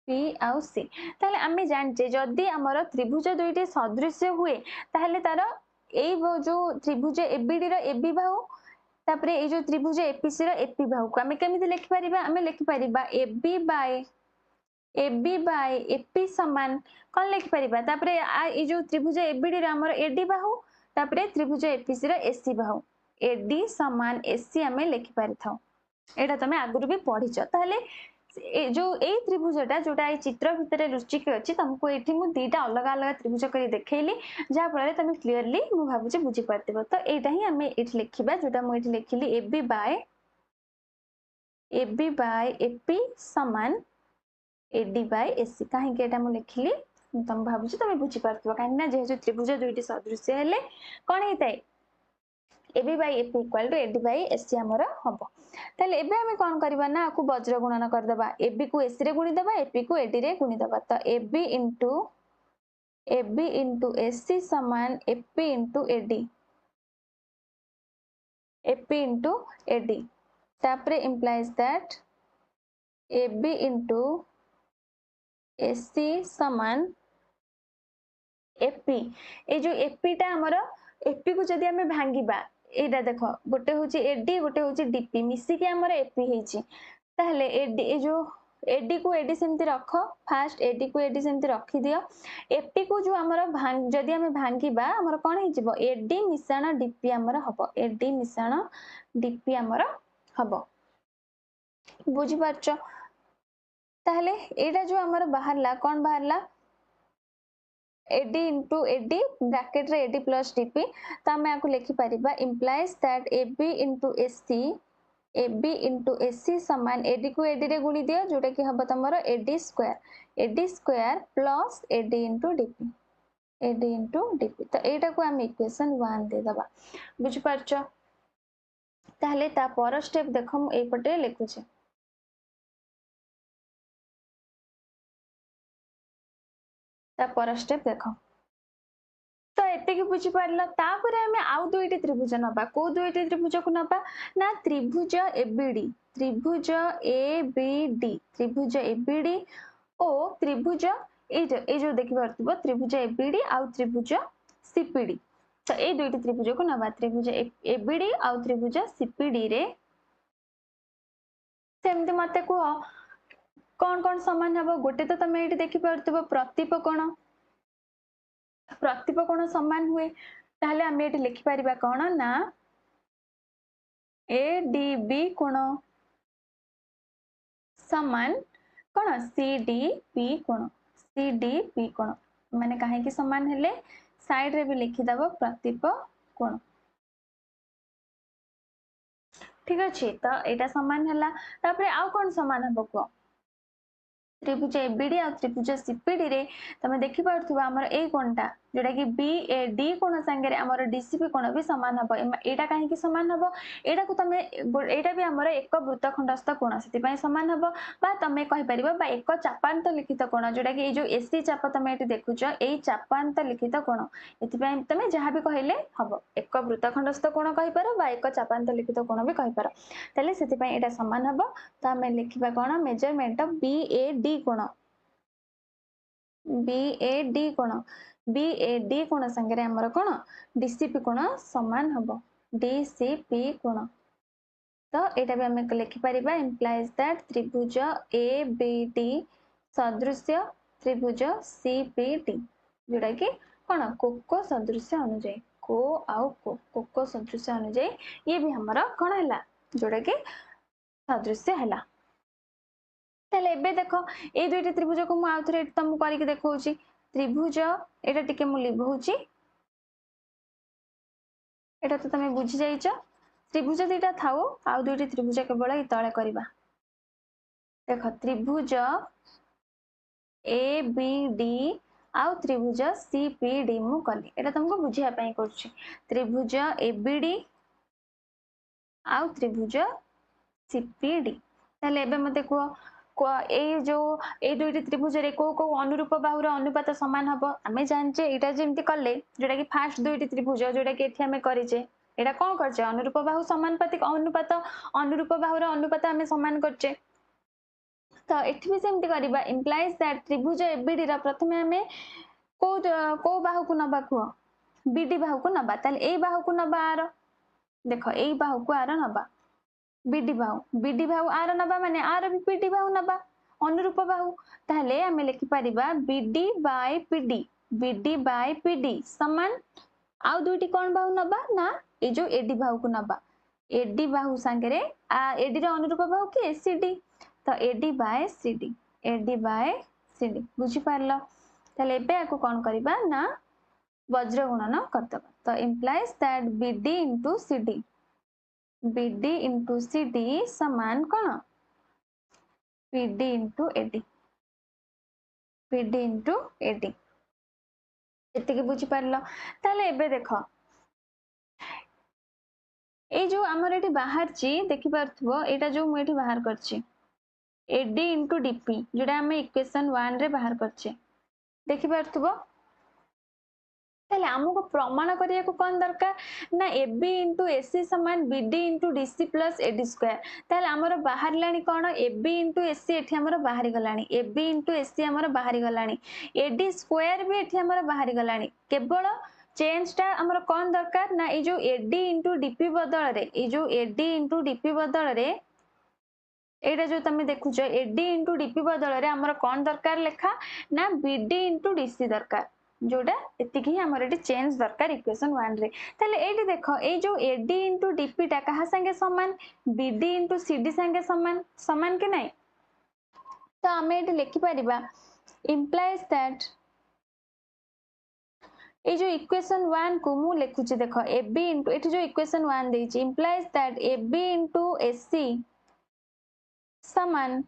A: पी आउ सी ताले आमे जानचे जदी हमर त्रिभुज दुईटी सदृश्य हुए ताहले तार ए जो त्रिभुज एबीडी रो एबी बाहु तापरे ए जो त्रिभुज एपीसी रो एपी बाहु को आमे केमिति लिखि परिबा आमे लिखि परिबा एबी बाय एपी समान कोन लिखि परिबा तापरे ए जो त्रिभुज एबीडी रो हमर एडी बाहु तापरे त्रिभुज एपीसी रो एसी बाहु एडी समान एसी आमे लिखि परिथाउ एटा तमे आगुरु भी पढिछ ताहले जो ए त्रिभुजटा जोटा ए चित्र भितर रुचि के अछि तुमको एठी मु दीटा अलग अलग त्रिभुज करी देखैली जा फल तुम क्लियरली मु भाबुचे बुझी पारतिबो तो एटा ही हमें एठी लिखिबा जोटा मु एठी लिखिली एबी बाय एपी समान एडी बाय एसी काहे के एटा मु लिखिली तुम भाबुचे तुम बुझी पारतिबो काहे ना जेहेतु त्रिभुज दुईटी सदृश्य हेले कोन हेताय AB by AP equal to AD by AC हमर हबो ताले एबे हमें कोन करबा ना आकु वज्र गुणन कर देबा एबी को एसी रे गुणी देबा एपी को एडी रे गुणी देबा तो एबी इनटू एसी समान एपी इनटू एडी तापरे implies that AB into AC समान एपी ए जो एपी टा हमर एपी को जदी हमें भांगीबा एटा देखो गोटे होची एडी गोटे होची डीपी मिसी के हमर एपी हेची ताहले एडी ए जो एडी को एडी सेमति रखो फास्ट एडी को एडी सेमति रखी दियो एपी को जो हमर भांग जदी हमें भांगीबा हमर कोन हे जिवो एडी मिश्रण डीपी हमर हबो एडी मिश्रण डीपी हमर हबो बुझी पारछो ताहले एटा जो हमर बाहरला कोन बाहरला एडी इंटू एडी ब्रैकेट रे एडी प्लस डीपी तो हमें आपको लिखि परिबा implies that AB into AC समान एडी को एडी रे गुणी दियो जोटा कि हबो तमरो AD square plus AD into DP तो एटा को हम इक्वेशन 1 दे दबा बुझ पारछो ताहले ता पर स्टेप देखो ए पटे लिखुछे ता पर स्टेप देख तो एतिक बुझी पारल तापर आमे आउ दुईटी त्रिभुज नबा को दुईटी त्रिभुज को नबा ना त्रिभुज एबीडी त्रिभुज एबीडी त्रिभुज एबीडी ओ त्रिभुज ए जो देखि पारथबो त्रिभुज एबीडी आउ त्रिभुज सीपीडी तो ए दुईटी त्रिभुज को नबा त्रिभुज एबीडी आउ त्रिभुज सीपीडी रे सेमती मते को कौन कौन समान हबो गोटे तो तमे एठी देखि पारथबो प्रतीप कोण समान हुए ताहले आमे एठी लिखि परिबा कोण ना ए डी बी कोण समान कोण सी डी पी कोण सी डी पी कोण माने काहे कि समान हेले साइड रे भी लिखि दबो प्रतीप कोण ठीक अछि तो एटा समान हला तापरे आउ कोन समान हबो को त्रिभुज एबीडी आ त्रिभुज सीपीडी रे तमे देखि पारथुबा हमर ए कोणटा जेटा कि बी ए डी कोण संगे रे हमर डीसीपी कोण भी समान हबो एटा काहे कि समान हबो एटा को तमे एटा भी हमर एक वृत्तखंडस्थ कोण सेति पय समान हबो बा तमे कहि परिबो बा एक चापांत लिखित कोण जेटा कि ए जो एसी चाप तमे एटी देखुछ ए चापांत लिखित कोण एति पय तमे जहा भी कहिले हबो एक वृत्तखंडस्थ कोण कहि पारो बा एक चापांत लिखित कोण भी कहि पारो तले सेति पय एटा समान हबो त हमें लिखिबा कोण measurement of B A D कोण बी ए डी कोण बी ए डी कोण संगे हमर कोण डीसीपी कोण समान हबो डीसीपी कोण तो एटा भी हमें लिखि परिबा इंप्लाइज दैट त्रिभुज ए बी डी सदृश्य त्रिभुज सी पी डी जोटा कि कोण कोको सदृश्य अनुଯାयी को आउ कोको सदृश्य अनुଯାयी ये भी हमर कोण हला जोटा कि सदृश्य हला ताले एबे देखो ए दुईटी त्रिभुज को मु आउथरे तुमको करिक देखौची त्रिभुज एटा टिके मु लिभौची एटा तो तमे बुझी जाइछो त्रिभुज दुईटा थाउ आउ दुईटी त्रिभुज केवल इ तळे करबा देखो त्रिभुज ए बी डी आउ त्रिभुज सी पी डी मु कली एटा तुमको बुझिया पई करछि त्रिभुज ए बी डी आउ त्रिभुज सी पी डी ताले एबे मते को ए जो ए दुईटी त्रिभुज रे को अनुरूप बाहुर अनुपात समान हबो आमे जानचे एटा जेमति करले जेटा कि फास्ट दुईटी त्रिभुज जेटा कि एठी आमे करिचे एटा कोन करचे अनुरूप बाहु समानुपातिक अनुपात अनुरूप बाहुर अनुपात आमे समान करचे तो एठी भी सेमति करबा इंप्लाइज दैट त्रिभुज एबीडी रा प्रथमे आमे को बाहु को नबा को बीडी बाहु को नबा ताले ए बाहु को नबा आर देखो ए बाहु को आर नबा बीडी बाहु आर नबा माने आर भी बीडी बाहु नबा अनुरूप बाहु ताहले हमें लिखि परिबा बीडी बाय पीडी समान आउ दुईटी कोन बाहु नबा ना ए जो एडी बाहु को नबा एडी बाहु संगे रे एडी रे अनुरूप बाहु कि एसीडी तो एडी बाय सीडी बुझी पारलो ताहले एबे आको कोन करबा ना वज्र गुणन करतबा तो implies that BD into CD BD into CD समान कौन PD into AD PD into AD एतिके बुझी पारलो ताले एबे देखो ए जो हमर एठी बाहर ची देखि पारथबो एटा जो मु एठी बाहर करची AD into DP जेटा हम इक्वेशन 1 रे बाहर करचे देखि पारथबो ताले हमको प्रमाण करिया को कोन दरकार ना AB into AC समान BD into DC plus AD square ताले हमर बाहर लानी कोन AB into AC एठी हमर बाहरी गलानी AB into AC हमर बाहरी गलानी AD स्क्वायर भी एठी हमर बाहरी गलानी केवल चेंज टा हमर कोन दरकार ना ए जो AD into DP बदल रे ए जो AD into DP बदल रे एटा जो तमे देखुछो AD into DP बदल रे हमर कोन दरकार लेखा ना BD into DC दरकार जोटा एतिकी हमर एटी चेंज दरकार इक्वेशन 1 रे ताले एटी देखो ए जो AD into DP टा कहा संगे समान BD into CD संगे समान के नहीं तो हमें एटी लिखि परिबा इंप्लाइज दैट ए जो इक्वेशन 1 को मु लिखुची देखो AB into एटी जो इक्वेशन 1 देछि implies that AB into AC समान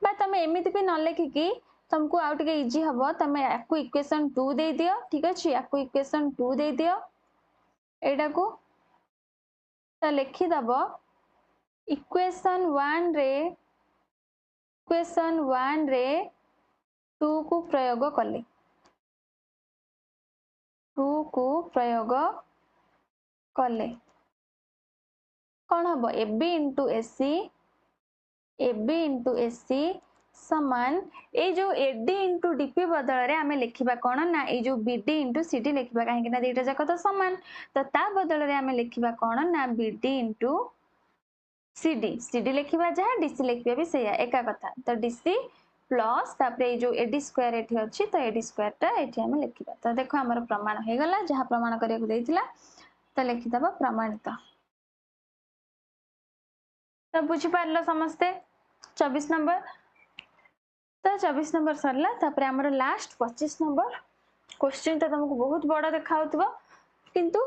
A: बा तमे एमिति भी न लिखि कि तुमको आउट के इजी हबो तमे आकु इक्वेशन 2 दे दियो ठीक अछि आकु इक्वेशन 2 दे दियो एटा को त लिखि दबो इक्वेशन 1 रे टू को प्रयोग कले 2 को प्रयोग कले कौन हम AB इंटू एससी समान ए जो एडी इंटू डीपी बदल रे आमे लिखिबा कोन ना ए जो बीडी इंटू सीडी लिखिबा काहे कि ना दुईटा जाक तो समान तो ता बदल रे आमे लिखिबा कोन ना बीडी इंटू सीडी लिखिबा जहा डीसी लिखिबा भी सेया एका कथा तो डीसी प्लस तापरे जो एडी स्क्वायर एठी अछि तो एडी स्क्वायर टा एठी आमे लिखिबा तो देखो हमर प्रमाण हे गला जहा प्रमाण करिया को देइथिला तो लिखि दबा प्रमाणित तो बुझी पारलो समस्ते 24 नंबर तो 24 नंबर सरला तापरे हमर लास्ट 25 नंबर क्वेश्चन तो तुमको बहुत बड़ा देखाउतबो किंतु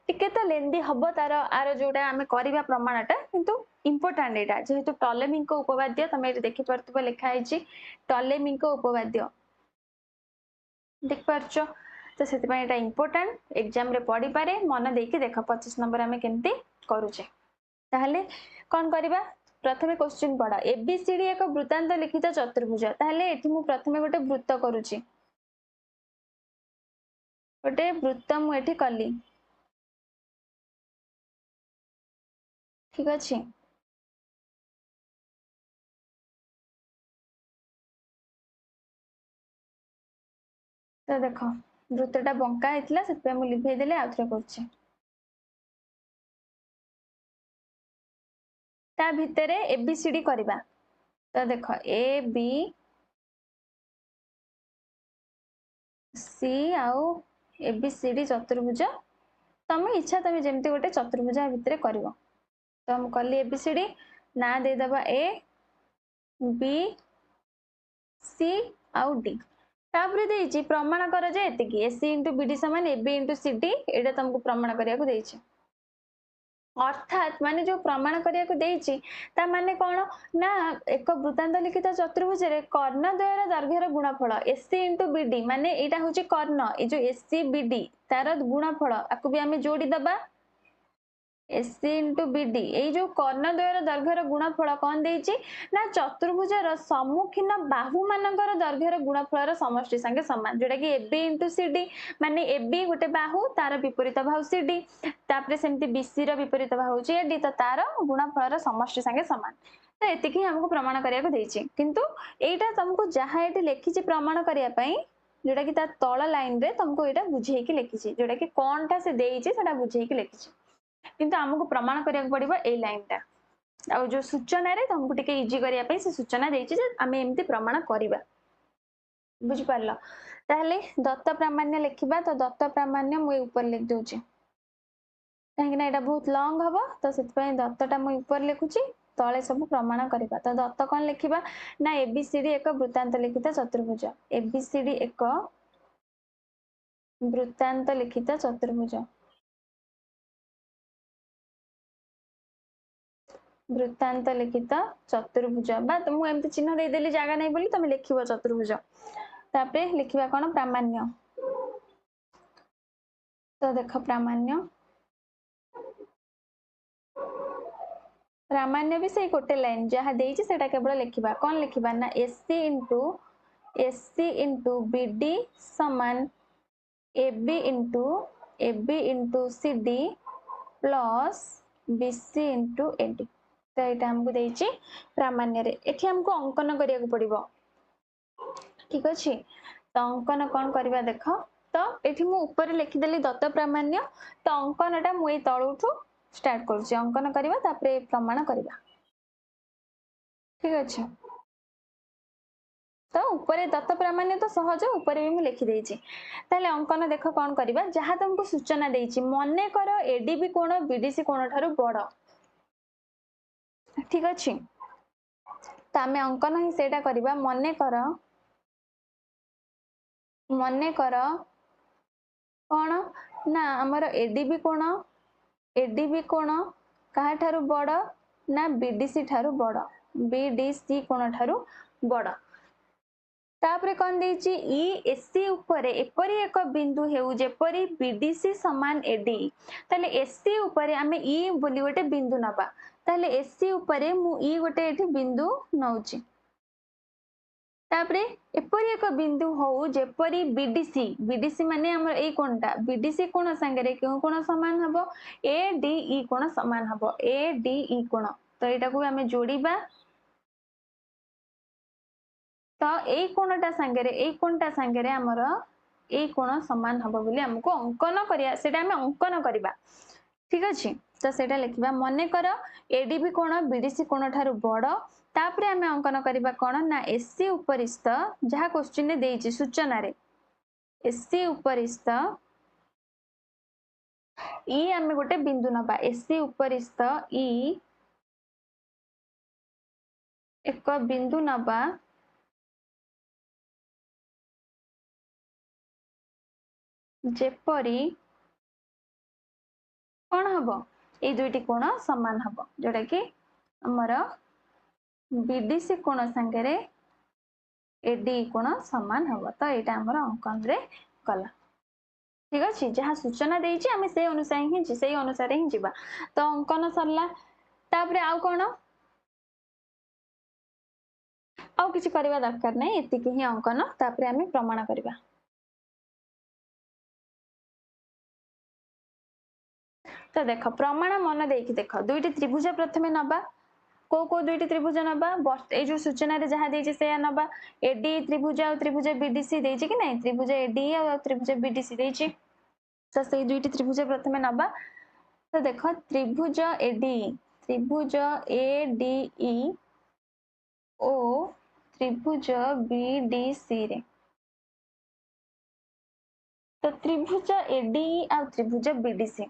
A: टिके तो लेंदी हबो तार आर जोटा हमें करिबा प्रमाणटा किंतु इंपोर्टेंट एटा जेहेतु टॉलेमी को उपवाद्य तमे एटा देखि परतबो लिखा आइछि टॉलेमी को उपवाद्य देख परछो तो सेति पय एटा इंपोर्टेंट एग्जाम रे पढी पारे मन देकी देखो 25 नंबर हमें केमती करूचे ताहले कोन करिबा प्रथमे क्वेश्चन पढ़ा एबीसीडी एक वृत्तांत लिखित चतुर्भुज ताहले एठी मु प्रथमे गोटे वृत्त करूची गोटे वृत्त मु एठी कली ठीक अछि तो देखो वृत्तटा बंका हेतला सेते मु लिखै देले आउथरे करछि ता भितरे एबीसीडी करबा तो देखो ए बी सी आउ एबीसीडी चतुर्भुज तमे इच्छा तमे जेमती गोटे चतुर्भुज भितरे करबो तो हम कली एबीसीडी ना दे दबा ए बी सी आउ डी तापरे देइची प्रमाण कर जे एतिकी एसी इंटू बीडी समान एबी इंटू सीडी एटा तुमको प्रमाण करिया को देइची अर्थात माने जो प्रमाण करिया को देइची ता माने कोन ना एक वृत्तांत लिखित चतुर्भुज रे कर्ण द्वयर दैर्घ्यर गुणफल एसी इंटू बीडी माने एटा होची कर्ण ए जो एसी बीडी तार गुणफल आकु भी हमें जोड़ी दबा एसी इंटू बीडी ए जो कर्ण द्वयर दैर्घ्यर गुणफल कोन देइची ना चतुर्भुजर सम्मुखीन बाहु मानकर दैर्घ्यर गुणफलर समष्टि संगे समान जोटा कि एबी इंटू सीडी माने एबी गोटे बाहु तार विपरीत बाहु सीडी तापरे सेमती बीसी रो विपरीत बाहु होची एडी तो तार गुणफलर समष्टि संगे समान तो एतिकी हमको प्रमाण करिया को देइची किंतु एटा तुमको जहा एटी लिखिची प्रमाण करिया पई जोटा कि ता तळ लाइन रे तुमको एटा बुझेई कि लिखिची जोटा कि कोनटा से देइची सेटा बुझेई कि लिखिची किंतु हमको प्रमाण करिया पड़िबो ए लाइन टा आ जो सूचना रे तुमको टिके इजी करिया पई से सूचना देइची जे हमें एमती प्रमाण करिबा बुझि पारलो ताहले दत्त प्रामाण्य लिखिबा तो दत्त प्रामाण्य मु ऊपर लिख दोची काहे ना एटा बहुत लॉन्ग हबो तो सेत पई दत्तटा मु ऊपर लिखुची तळे सब प्रमाण करिबा तो दत्त कोन लिखिबा ना एबीसीडी एक वृत्तांत लिखित चतुर्भुज एबीसीडी एक वृत्तांत लिखित चतुर्भुज वृत्तांत लिखित चतुर्भुज बा तुम एमती चिन्ह दे देली जागा नै बोली तुम लिखिबो चतुर्भुज तापरे लिखिबा कोन प्रामाण्य तो देखो प्रामाण्य प्रामाण्य भी से गोटे लाइन जहा देइची सेटा केवल लिखिबा कोन लिखिबा ना एससी इंटू बीडी समान AB into CD plus BC into AD तो यहाँ हमको देइची प्रामाण्य रे एठी हमको अंकन करिया को पड़िबो ठीक अछि तो अंकन कोन करबा देखो तो एठी मु ऊपर लिखि देली दत्त प्रामाण्य तो अंकनटा मु ए तळुठू स्टार्ट करछि अंकन करबा तापरे प्रमाण करबा ठीक अछि तो ऊपर दत्त प्रामाण्य तो सहज ऊपर भी मु लिखि देइछि ताले अंकन देखो कोन करबा जहा तुमको सूचना देइछि मने करो एडीबी कोण बीडीसी कोण थारु बड़ ठीक अछि त आमे अंकन ही सेटा करबा मने कर कोण ना हमर एडीबी कोण कहा थारु बड़ ना बीडीसी थारु बड़ बीडीसी कोण थारु बड़ तापरे कोन देइची ई एससी ऊपर एपरी एक बिंदु हेउ जेपरी बीडीसी समान एडी ताले एससी ऊपर आमे ई बोली गोटे बिंदु नबा ताले एससी ऊपर मु ई गोटे एठी बिंदु नउची तापरे एपरी एक बिंदु हो जेपरी बीडीसी बीडीसी माने हमर ए कोणटा बीडीसी कोण संगे क्यों कोण समान हबो ए डी ई कोण समान हबो ए डी ई कोण तो एटा को हमें जोड़ीबा तो ए कोणटा संगे हमर ए कोण समान हबो बोली हमको अंकन करिया सेटा हमें अंकन करिबा ठीक अछि तो सेटा लिखिबा मने कर एडीबी कोण बीडीसी कोण ठारू बड़ तापरे हमें अंकन करिबा कोण ना एससी उपरिस्थ जहा क्वेश्चन ने देछि सूचना रे एससी उपरिस्थ ई हमें गोटे बिंदु नबा एससी उपरिस्थ ई एक बिंदु नबा जेपरी कौन हबो ए दुईटी कोण समान हबो जोटा कि हमर बीडीसी कोण संगे एडी कोण समान हबो तो एटा हमर अंकन रे कला ठीक अछि जहा सूचना देछि हमें से अनुसार ही जिबा तो अंकन सरला तापरे आउ कोण आउ किछि करबा दरकार नै एतिकी ही अंकन तापरे हमें प्रमाण करबा तो देख प्रमाण मन देख देख दुईटी त्रिभुज प्रथमे नबा को दुईटी त्रिभुज नबा ए जो सूचना रे जहा देछि से नबा एडी त्रिभुज आ त्रिभुज बीडीसी देछि कि नै त्रिभुज एडी आ त्रिभुज बीडीसी देछि तो से दुईटी त्रिभुज प्रथमे नबा तो देख त्रिभुज एडीई ओ त्रिभुज बीडीसी रे तो त्रिभुज एडीई आ त्रिभुज बीडीसी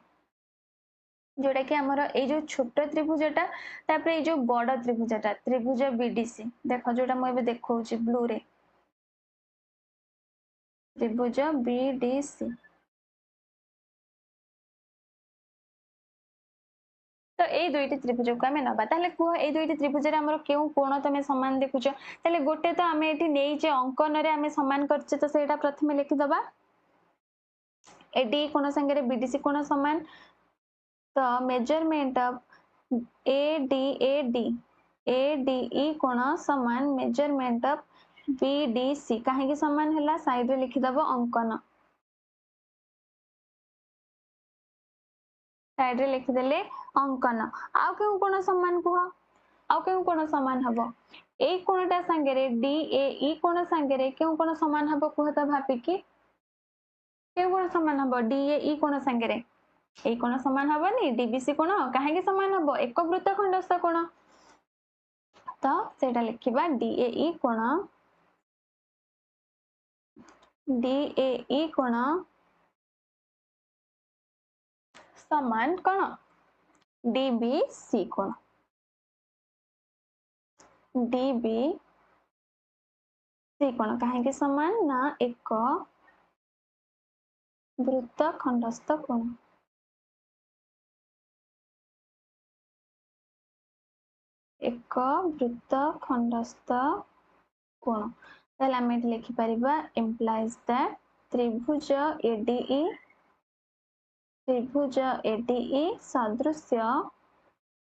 A: जोटा कि हमर ए जो छोट त्रिभुजटा तापरे ए जो बड़ त्रिभुजटा त्रिभुज बीडीसी देखो जोटा मु एबे देखौची ब्लू रे त्रिभुज बीडीसी तो ए दुईटी त्रिभुज को हमें नबा ताले कुह ए दुईटी त्रिभुज रे हमर केउ कोण तमे समान देखुछ ताले गोटे तो हमें एठी नेई जे अंकन रे हमें समान करछे तो सेटा प्रथमे लिखि दबा एडी कोण संगे रे बीडीसी कोण समान तो मेजरमेंट ऑफ एडीई कोण समान मेजरमेंट ऑफ बीडीसी काहे समान हला साइड रे लिखि दबो अंकन साइड रे लिखि देले अंकन आउ केउ कोण समान कुह आउ केउ कोण समान हबो ए कोणटा संगे रे डीएई कोण संगे रे केउ कोण समान हबो कुह त भापी कि केउ कोण समान हबो डीएई कोण संगे रे ए कोण समान हबनी डीबीसी कोण काहे समान हबो एक वृत्तखंडस्थ कोण तो सेटा लिखिबा डीएई कोण समान कोण डीबीसी कोण डीबीसी कोण काहे समान ना एक वृत्तखंडस्थ कोण एक वृत्तखंडस्थ कोण ताले हम एठी लिखि परिबा implies that त्रिभुज एडीई सदृश्य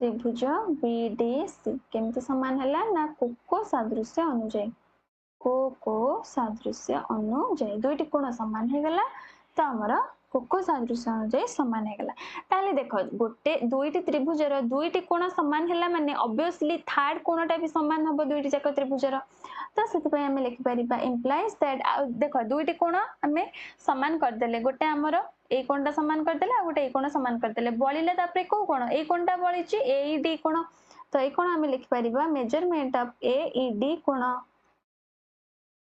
A: त्रिभुज बीडीसी केमते समान हला ना कोको सादृश्य अनुଯାयी कोको सादृश्य अनुଯାयी दुईटी कोण समान हे गला तो हमर कोको सादृश्य अनुଯାयी समान हे गला ताले देखो गोटे दुईटी त्रिभुजर दुईटी कोण समान हैला माने ऑब्वियसली थर्ड कोणटा भी समान हबो दुईटी जाक त्रिभुजर तो सेति पय हमें लिखि परिबा implies that देखो दुईटी कोण हमें समान कर देले गोटे हमर ए कोणटा समान कर देले आ गोटे ए कोण समान कर देले बळिले तापरे को कोण ए कोणटा बळिची एईडी कोण तो ए कोण हमें लिखि परिबा मेजरमेंट ऑफ एईडी कोण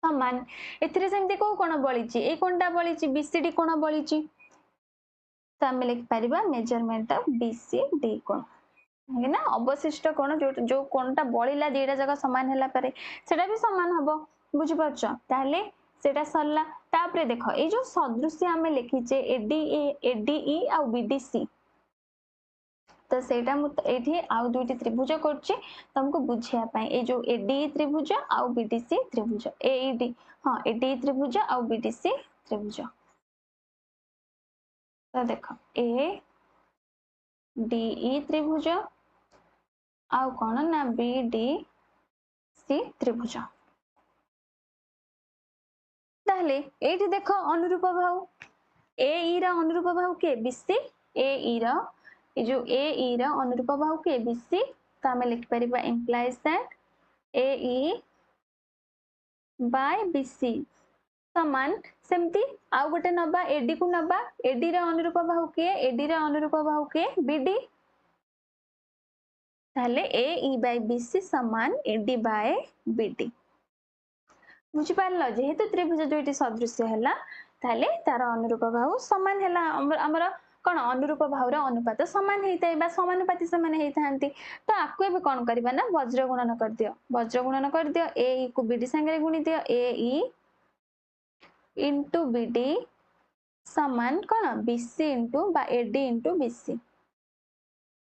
A: समान एथिरे सेमती को कोण बळिची ए कोणटा बळिची बीसीडी कोण बळिची तो हमें लिखि परिबा मेजरमेंट ऑफ बीसीडी कोण है ना अवशिष्ट कोण जो कोणटा बळिला दीटा जगह समान हैला पारे सेटा भी समान हबो बुझि परछ ताले सेटा सरला तापरे देखो ए जो सदृश्य हमें लिखिचे एडीई आ बीडीसी तो सेटा मु एठी आउ दुईटी त्रिभुज करछि तुमको बुझिया पई ए जो एडीई त्रिभुज आ बीडीसी त्रिभुज एईडी हां एडीई त्रिभुज आ बीडीसी त्रिभुज तो देखो ए डीई त्रिभुज आ कोन ना बीडीसी त्रिभुज ताहले एठी देखो अनुरूप बाहु ए ई रा अनुरूप बाहु के बीसी ए ई रा ए जो ए ई रा अनुरूप बाहु के बीसी तो आम लिख परिबा implies that A E bye BC समान सेमती आउ गोटे नबा एडी को नबा एडी रा अनुरूप बाहु के एडी रा अनुरूप बाहु के बीडी ताहले ए ई बाय बीसी समान एडी बाय बीडी बुझी पारलो जेहेतु त्रिभुज दुईटी सदृश्य हैला ताहले तार अनुरूप बाहु समान हैला हमर कौन अनुरूप बाहुर अनुपात समान होता है समानुपाती समान होती तो आपको भी कौन करबा ना वज्र गुणन कर दियो वज्र गुणन कर दियो ए ई को बीडी संगे गुणी दियो ए ई इंटू बीडी समान कौन बीसी इंटू बा AD into BC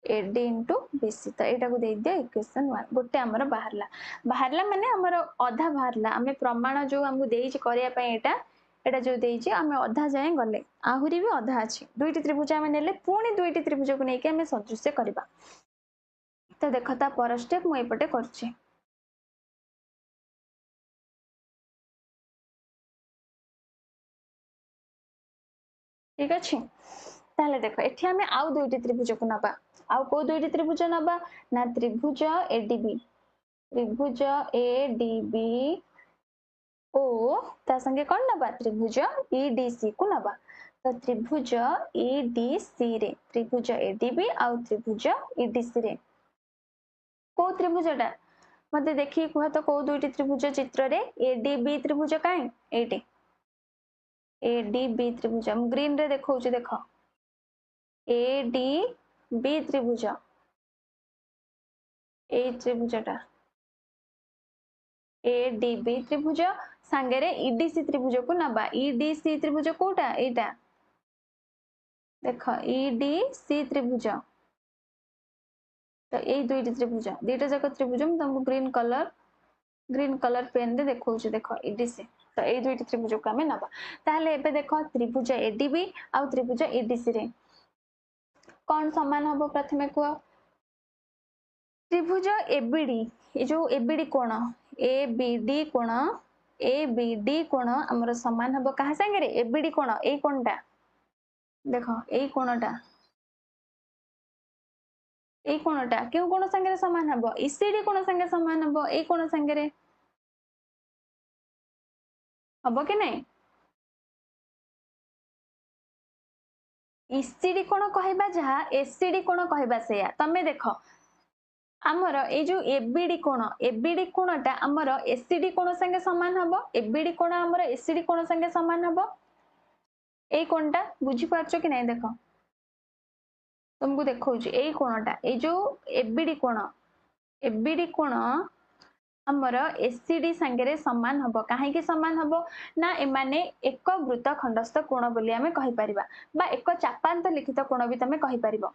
A: AD into BC तो यहाँ को दे दिया इक्वेशन 1 गोटे आमर बाहरला बाहरला माने आमर अधा बाहरला आमे प्रमाण जो हमको देइछि करिया पय एटा जो देइछि आमे अधा जाय गले आहुरी भी अधा अछि दुईटी त्रिभुज आमे नेले पुणी दुईटी त्रिभुज को नेके आमे सदृश्य करबा तो देखता पर स्टेप मु एपटे करछि ठीक अछि ताहले देखो एठी आमे आउ दुईटी त्रिभुज को नबा आउ को दुईटी त्रिभुज नबा ना त्रिभुज एडीबी ओ ता संगे कौन नबा त्रिभुज ईडीसी को नबा तो त्रिभुज ईडीसी रे त्रिभुज एडीबी आउ त्रिभुज ईडीसी रे को त्रिभुजटा मते देखि कुहा तो को दुईटी त्रिभुज चित्र रे एडीबी त्रिभुज काई एटी एडीबी त्रिभुज हम ग्रीन रे देखौछि देखो एडीबी त्रिभुज ए त्रिभुजटा एडीबी त्रिभुज सांगरे ईडीसी त्रिभुज को नबा ईडीसी त्रिभुज कोटा एटा देखो ईडीसी त्रिभुज तो ए दुईटी त्रिभुज दुईटा जाक त्रिभुज हम तुमको ग्रीन कलर पेन रे देखौछि देखो ईडीसी तो ए दुईटी त्रिभुज को हमें नबा ताहले एबे देखो त्रिभुज एडीबी आ त्रिभुज ईडीसी रे कौन समान हबो प्रथमे को त्रिभुज एबीडी ये जो एबीडी कोण एबीडी कोण हमर समान हबो कहा संगे रे एबीडी कोण ए कोणटा देखो ए कोणटा क्यों कोण संगे समान हबो ईसीडी कोण संगे समान हबो ए कोण संगे रे हबो कि नहीं ईसीडी कोण कहबा जहा एसीडी कोण कहबा सेया तमे देखो आमर ए जो एबीडी कोणटा आमर एसीडी कोण संगे समान हबो एबीडी कोण आमर एसीडी कोण संगे समान हबो ए कोणटा बुझी पारछो कि नहीं देखो तुमको देखौछि ए कोणटा ए जो एबीडी कोण आमर एसीडी संगे समान हबो काहे कि समान हबो ना एमाने एक वृत्त खंडस्थ कोण बोली आमे कहि परिबा बा एक चापांत लिखित कोण भी तमे कहि परिबो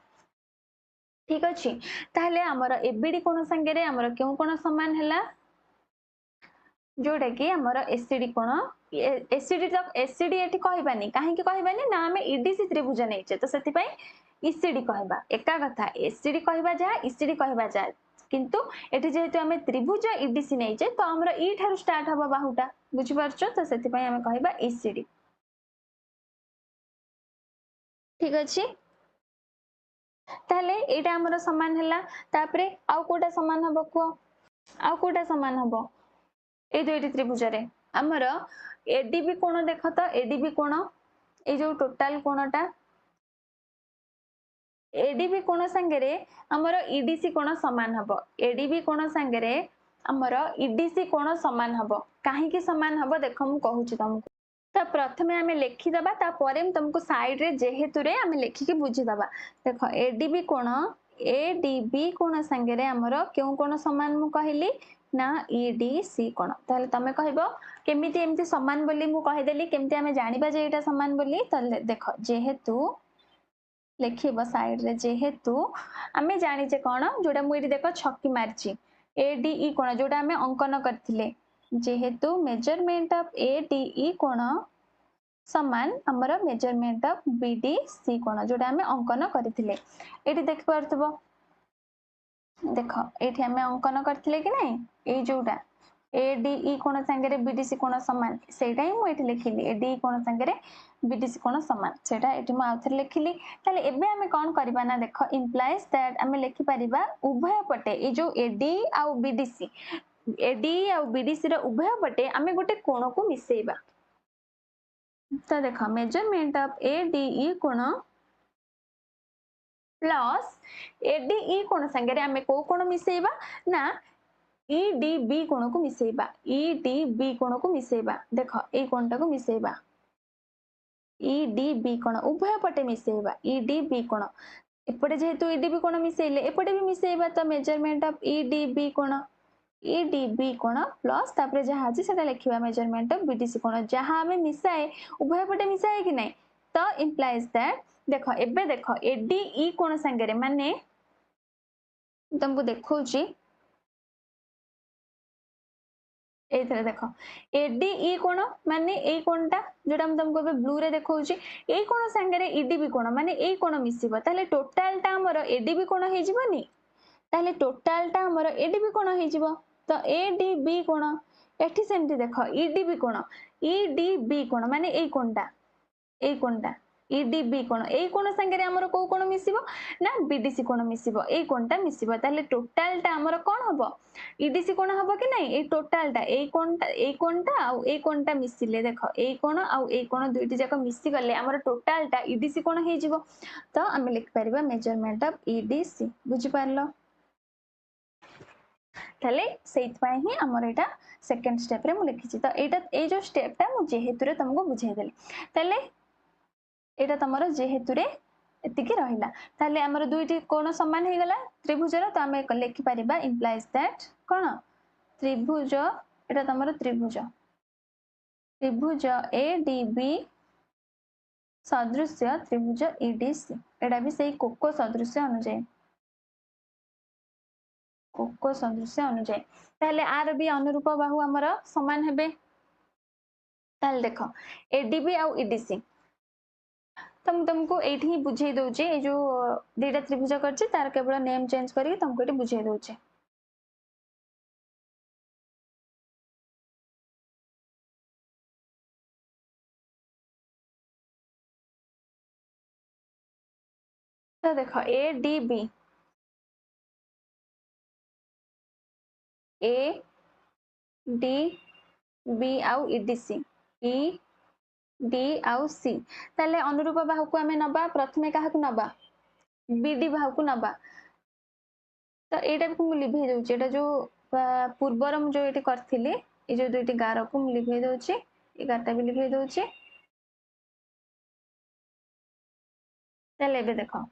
A: ठीक अछि ताहले हमर एबीडी कोण संगे रे हमर केउ कोण समान हैला जोडा कि हमर एसीडी कोण एसीडी एठी कहबानी काहे कि कहबानी ना हमें ईडीसी त्रिभुज नैचे तो सेति पई ईसीडी कहबा एका कथा एसीडी कहबा जा ईसीडी कहबा जा किंतु एठी जेहेतु हमें त्रिभुज ईडीसी नैचे तो हमर ई थारु स्टार्ट हबा बाहुटा बुझि परछो तो सेति पई हमें कहबा ईसीडी ठीक अछि ताहले एटा हमर समान हैला तापरे आउ कोटा समान हबो को आउ कोटा समान हबो ए दुईटी त्रिभुज रे हमर एडीबी कोण देखो तो एडीबी कोण ए जो टोटल कोणटा एडीबी कोण संगे रे हमर ईडीसी कोण समान हबो एडीबी कोण संगे रे हमर ईडीसी कोण समान हबो काहे कि समान हबो देखो मु कहूची तुमको तो प्रथमे आमे लिखि दबा ता परे तुमको साइड रे जेहेतु रे आमे लिखि के बुझी दबा देखो एडीबी कोण संगे रे हमर केउ कोण समान मु कहिली ना ईडीसी कोण ताले तमे कहबो केमिति एमति समान बोली मु कहि देली केमिति आमे जानिबा जे एटा समान बोली ताले देखो जेहेतु लिखिबो साइड रे जेहेतु आमे जानि जे कोण जोडा मु एटी देखो छक्की मारची एडीई कोण जोडा आमे अंकन करथिले जेहेतु मेजरमेंट ऑफ एडीई कोण समान हमर मेजरमेंट ऑफ बीडीसी कोण जोडा आमे अंकन करथिले एटी देख परथबो देखो एठी हमें अंकन करथिले कि नहीं ए जोडा ADE कोण संगे BDC कोण समान सेटा ही मुझे लिखिली ADE कोण संगे BDC कोण समान सेटा एटी मु आउथरे लिखिली ताले एबे हमें कोन करबा ना देखो implies that हमें लिखि परिबा उभय पटे ए जो ADE आ BDC ADE आ BDC रो उभय पटे हमें गोटे कोण को मिसेइबा तो देखो मेजरमेंट ऑफ ADE कोण प्लस ADE कोण संगे हमें को कोण मिसेइबा ना EDB कोण को मिसेइबा EDB कोण को मिसेइबा देखो ए कोणटा को मिसेइबा EDB कोण उभय पटे मिसेइबा EDB कोण एपटे जेहेतु EDB कोण मिसेइले एपटे भी मिसेइबा तो मेजरमेंट ऑफ EDB कोण EDB कोण प्लस तापरे जहा अछि सेटा लिखिबा मेजरमेंट ऑफ BDC कोण जहा हमें मिसाए उभय पटे मिसाए कि नै तो इंप्लाइज दैट देखो एबे देखो ADE कोण संगे माने तुमको देखौची एथरे देखो ADE कोण माने ए कोणटा जोटा हम तुमको बे ब्लू रे देखौची ए कोण संगे EDB कोण माने ए कोण मिसिबो ताले टोटल टा हमर ADB कोण हे जिवोनी ताले टोटल टा हमर ADB कोण हे जिवो तो ADB कोण एठी सेमति देखो EDB कोण माने ए कोणटा EDB कोण ए कोण संगे हमर को कोण मिसिबो ना BDC कोण मिसिबो ए कोणटा मिसिबो ताले टोटल टा हमर कोन हबो EDC कोण हबो कि नै ए टोटल टा ए कोणटा आ ए कोणटा मिसिले देखो ए कोण आ ए कोण दुइटी जाक मिसि गले हमर टोटल टा EDC कोण हे जिवो तो हम लिख परिबा मेजरमेंट ऑफ EDC बुझि पारलो ताले सेइत पय ही हमर एटा सेकंड स्टेप रे मु लिखिछि तो एटा ए जो स्टेप टा मु जेहेतु रे तुमको बुझाई देली ताले एटा तमरो जेहेतु रे एतिकी रहिला ताले हमर दुइटी कोण समान हे गला त्रिभुज रो तो हमें लिखि परिबा इंप्लाइज दैट कोन त्रिभुज एटा तमरो त्रिभुज ADB सदृश्य त्रिभुज EDC एटा भी सेही कोको सदृश्य अनुଯାयी ताले आर भी अनुरूप बाहु हमर समान हेबे ताले देखो ADB आ EDC तुमको एठी ही बुझाई दउचे ए जो डेटा त्रिभुज करछि तार केवल नेम चेंज करी तुमको एठी बुझाई दउचे तो देखो ADB आउ EDC D आउ C ताले अनुरूप बाहु को हमें नबा प्रथमे काहा को नबा BD बाहु को नबा तो एटा भी को लिभे दउचे एटा जो पूर्वरम जो एटी करथिले ए जो दुइटी गार को लिभे दउचे ए गारटा भी लिभे दउचे ताले बे देखो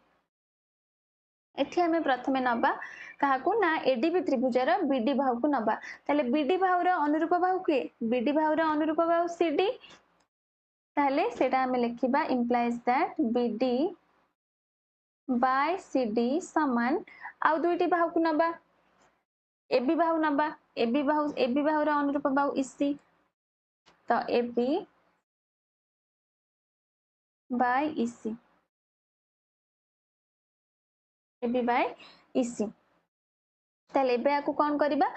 A: एठी हमें प्रथमे नबा काहा को ना ADB त्रिभुजर BD बाहु को नबा ताले BD बाहुर अनुरूप बाहु के BD बाहुर अनुरूप बाहु CD ताले सेटा हमें लिखिबा implies that BD by CD समान आउ दुइटी बाहु को नबा AB बाहु नबा AB बाहुर अनुरूप बाहु EC तो AB by EC AB by EC ताले एबे आकु कोन करबा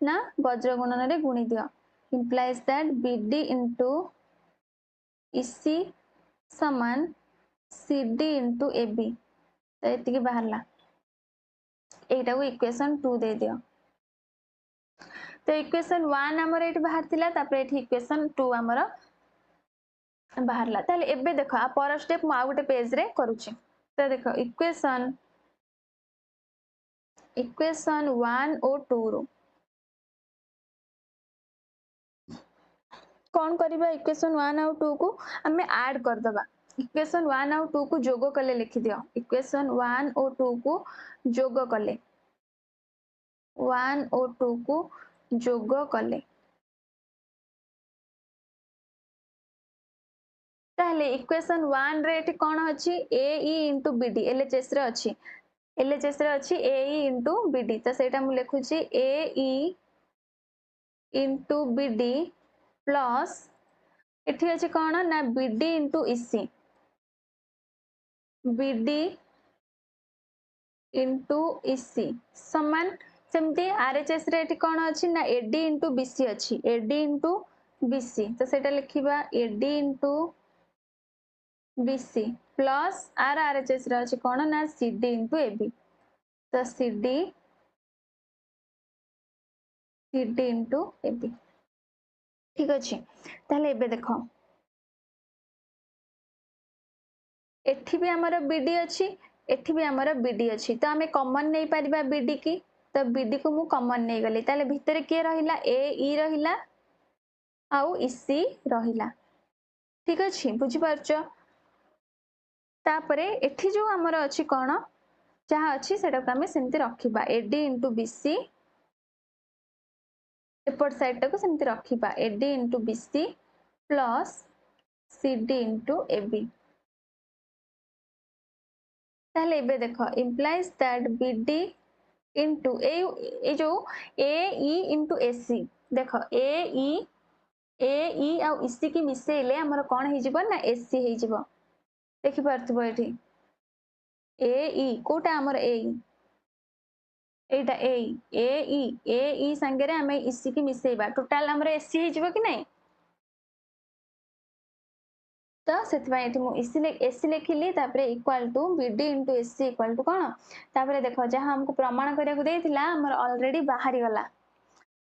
A: ना वज्र गुणन रे गुणी दियो implies that BD into EC समान CD इनटू AB तो एति के बाहरला एटा को इक्वेशन 2 दे दियो तो इक्वेशन 1 हमर एठी बाहर थिला तापर एठी इक्वेशन 2 हमर बाहरला ताले एबे देखो आ पर स्टेप मु आ गोटे पेज रे करूची तो देखो इक्वेशन 1 और 2 रो कौन करिबा इक्वेशन 1 और 2 को हमें ऐड कर दबा इक्वेशन 1 और 2 को जोग कले लिखि दियो इक्वेशन 1 और 2 को जोग कले 1 और 2 को जोग कले ताले इक्वेशन 1 रे एठी कोन अछि AE * BD LHS रे अछि LHS रे अछि AE * BD तो सेटा मु लिखुची AE * BD प्लस एठी अछि कोन ना BD * EC BD * EC समान सेमती आरएचएस रे एठी कोन अछि ना एडी इनटू बीसी अछि एडी इनटू बीसी तो सेटा लिखिबा एडी इनटू बीसी प्लस आर आरएचएस रे अछि कोन ना सीडी इनटू एबी तो सीडी इनटू एबी ठीक अछि ताले एबे देखो एठी भी हमर बीडी अछि एठी भी हमर बीडी अछि तो हमें कॉमन नै परिबा बीडी की तो बीडी को मु कॉमन नै गली ताले भितरे के रहिला ए ई रहिला आउ इसी रहिला ठीक अछि बुझि परछो तापरे एठी जो हमर अछि कोन जहा अछि सेटा को हमें सेमति रखिबा एडी इनटू बीसी एपट साइड को सेमति रखिबा AD into BC plus CD into AB ताले एबे देखो implies that BD into ए जो AE into AC देखो AE आ EC की मिसेले हमर कोन हे जिवो ना AC हे जिवो देखि परथबो एठी AE कोटा हमर AE एटा AE संगे रे हमें EC की मिसेबा टोटल हमर AC हे जिवो कि नै तो सेतबा एठी मु AC लिखिली तापरे equal to BD into AC equal to कोन तापरे देखो जहा हमको प्रमाण करिया को देथिला हमर ऑलरेडी बाहरी गला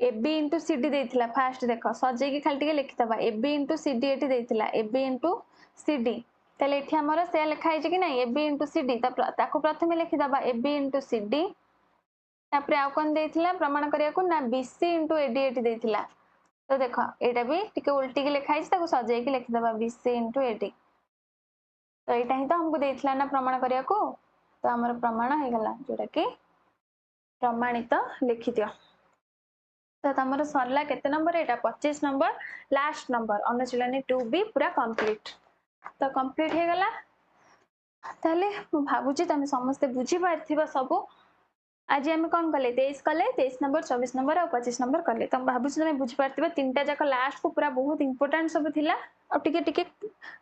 A: AB into CD देथिला फास्ट देखो सजे की खाली टिके लिखितबा AB into CD एठी देथिला AB into CD तले एठी हमर से लिखा है कि नै AB into CD ताको प्रथमे लिखिदबा AB into CD तापरे आ कोन देथिला प्रमाण करिया को ना BC into AD एठी देथिला तो देखो एटा भी टिके उल्टी के लिखा है ताको सजे की लिखिदबा BC into AD तो एटा ही तो हमको देथिला ना प्रमाण करिया को तो हमर प्रमाण हे गला जोटा कि प्रमाणित लिखि दियो तो तमरो सरला केते नंबर एटा 25 नंबर लास्ट नंबर अनुशीलनी 2B पूरा कंप्लीट तो कंप्लीट हे गला ताले मु भाबुची तमे समस्त बुझी पारथिबा सब आज हम कोन कले 23 नंबर 24 नंबर और 25 नंबर कले तम भाबुची तमे बुझी पारथिबा तीनटा जाक लास्ट को पूरा बहुत इंपोर्टेंट सब थिला और टिके टिके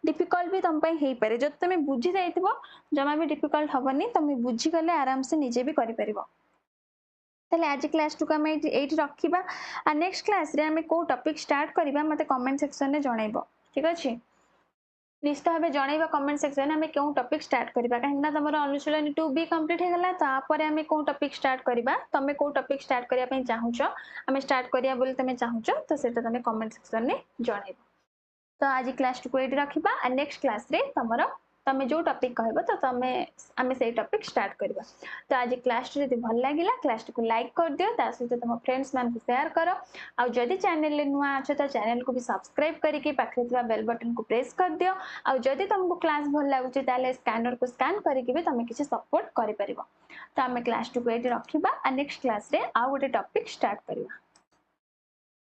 A: डिफिकल्ट भी तम पई हेई पारे जब तमे बुझी जाइथिबो जमा भी डिफिकल्ट हबनी तमे बुझी गले आराम से निजे भी करि परिबो ताले आज क्लास टू का मैं एठी रखिबा आ नेक्स्ट क्लास रे हमें को टॉपिक स्टार्ट करिबा मते कमेंट सेक्शन रे जणाइबो ठीक अछि निश्चित भाव जणाइबा कमेंट सेक्शन हमें क्यों टॉपिक स्टार्ट करिबा काहेना तमर अनुशीलनी 2B कंप्लीट हे गला तापरे हमें को टॉपिक स्टार्ट करिबा तमे को टॉपिक स्टार्ट करिया पई चाहुचो हमें स्टार्ट करिया बोली तमे चाहुचो तो सेटा तमे कमेंट सेक्शन रे जणाइबो तो आज क्लास टू को एठी रखिबा आ नेक्स्ट क्लास रे तमरो तमे जो टॉपिक कहबो तो तमे हमें से टॉपिक स्टार्ट करबा तो आज क्लास टू जदी भल लागिला क्लास टू को लाइक कर दियो ता सहित तम फ्रेंड्स मान को शेयर करो आ जदी चैनल ले नुआ अछ तो चैनल को भी सब्सक्राइब करके पाखरे थिबा बेल बटन को प्रेस कर दियो आ जदी तुमको क्लास भल लागुची ताले स्कैनर को स्कैन करके भी तमे किछि सपोर्ट करि परिबो तो हमें क्लास टू को एठी रखिबा आ नेक्स्ट क्लास रे आ गोटे टॉपिक स्टार्ट करबा।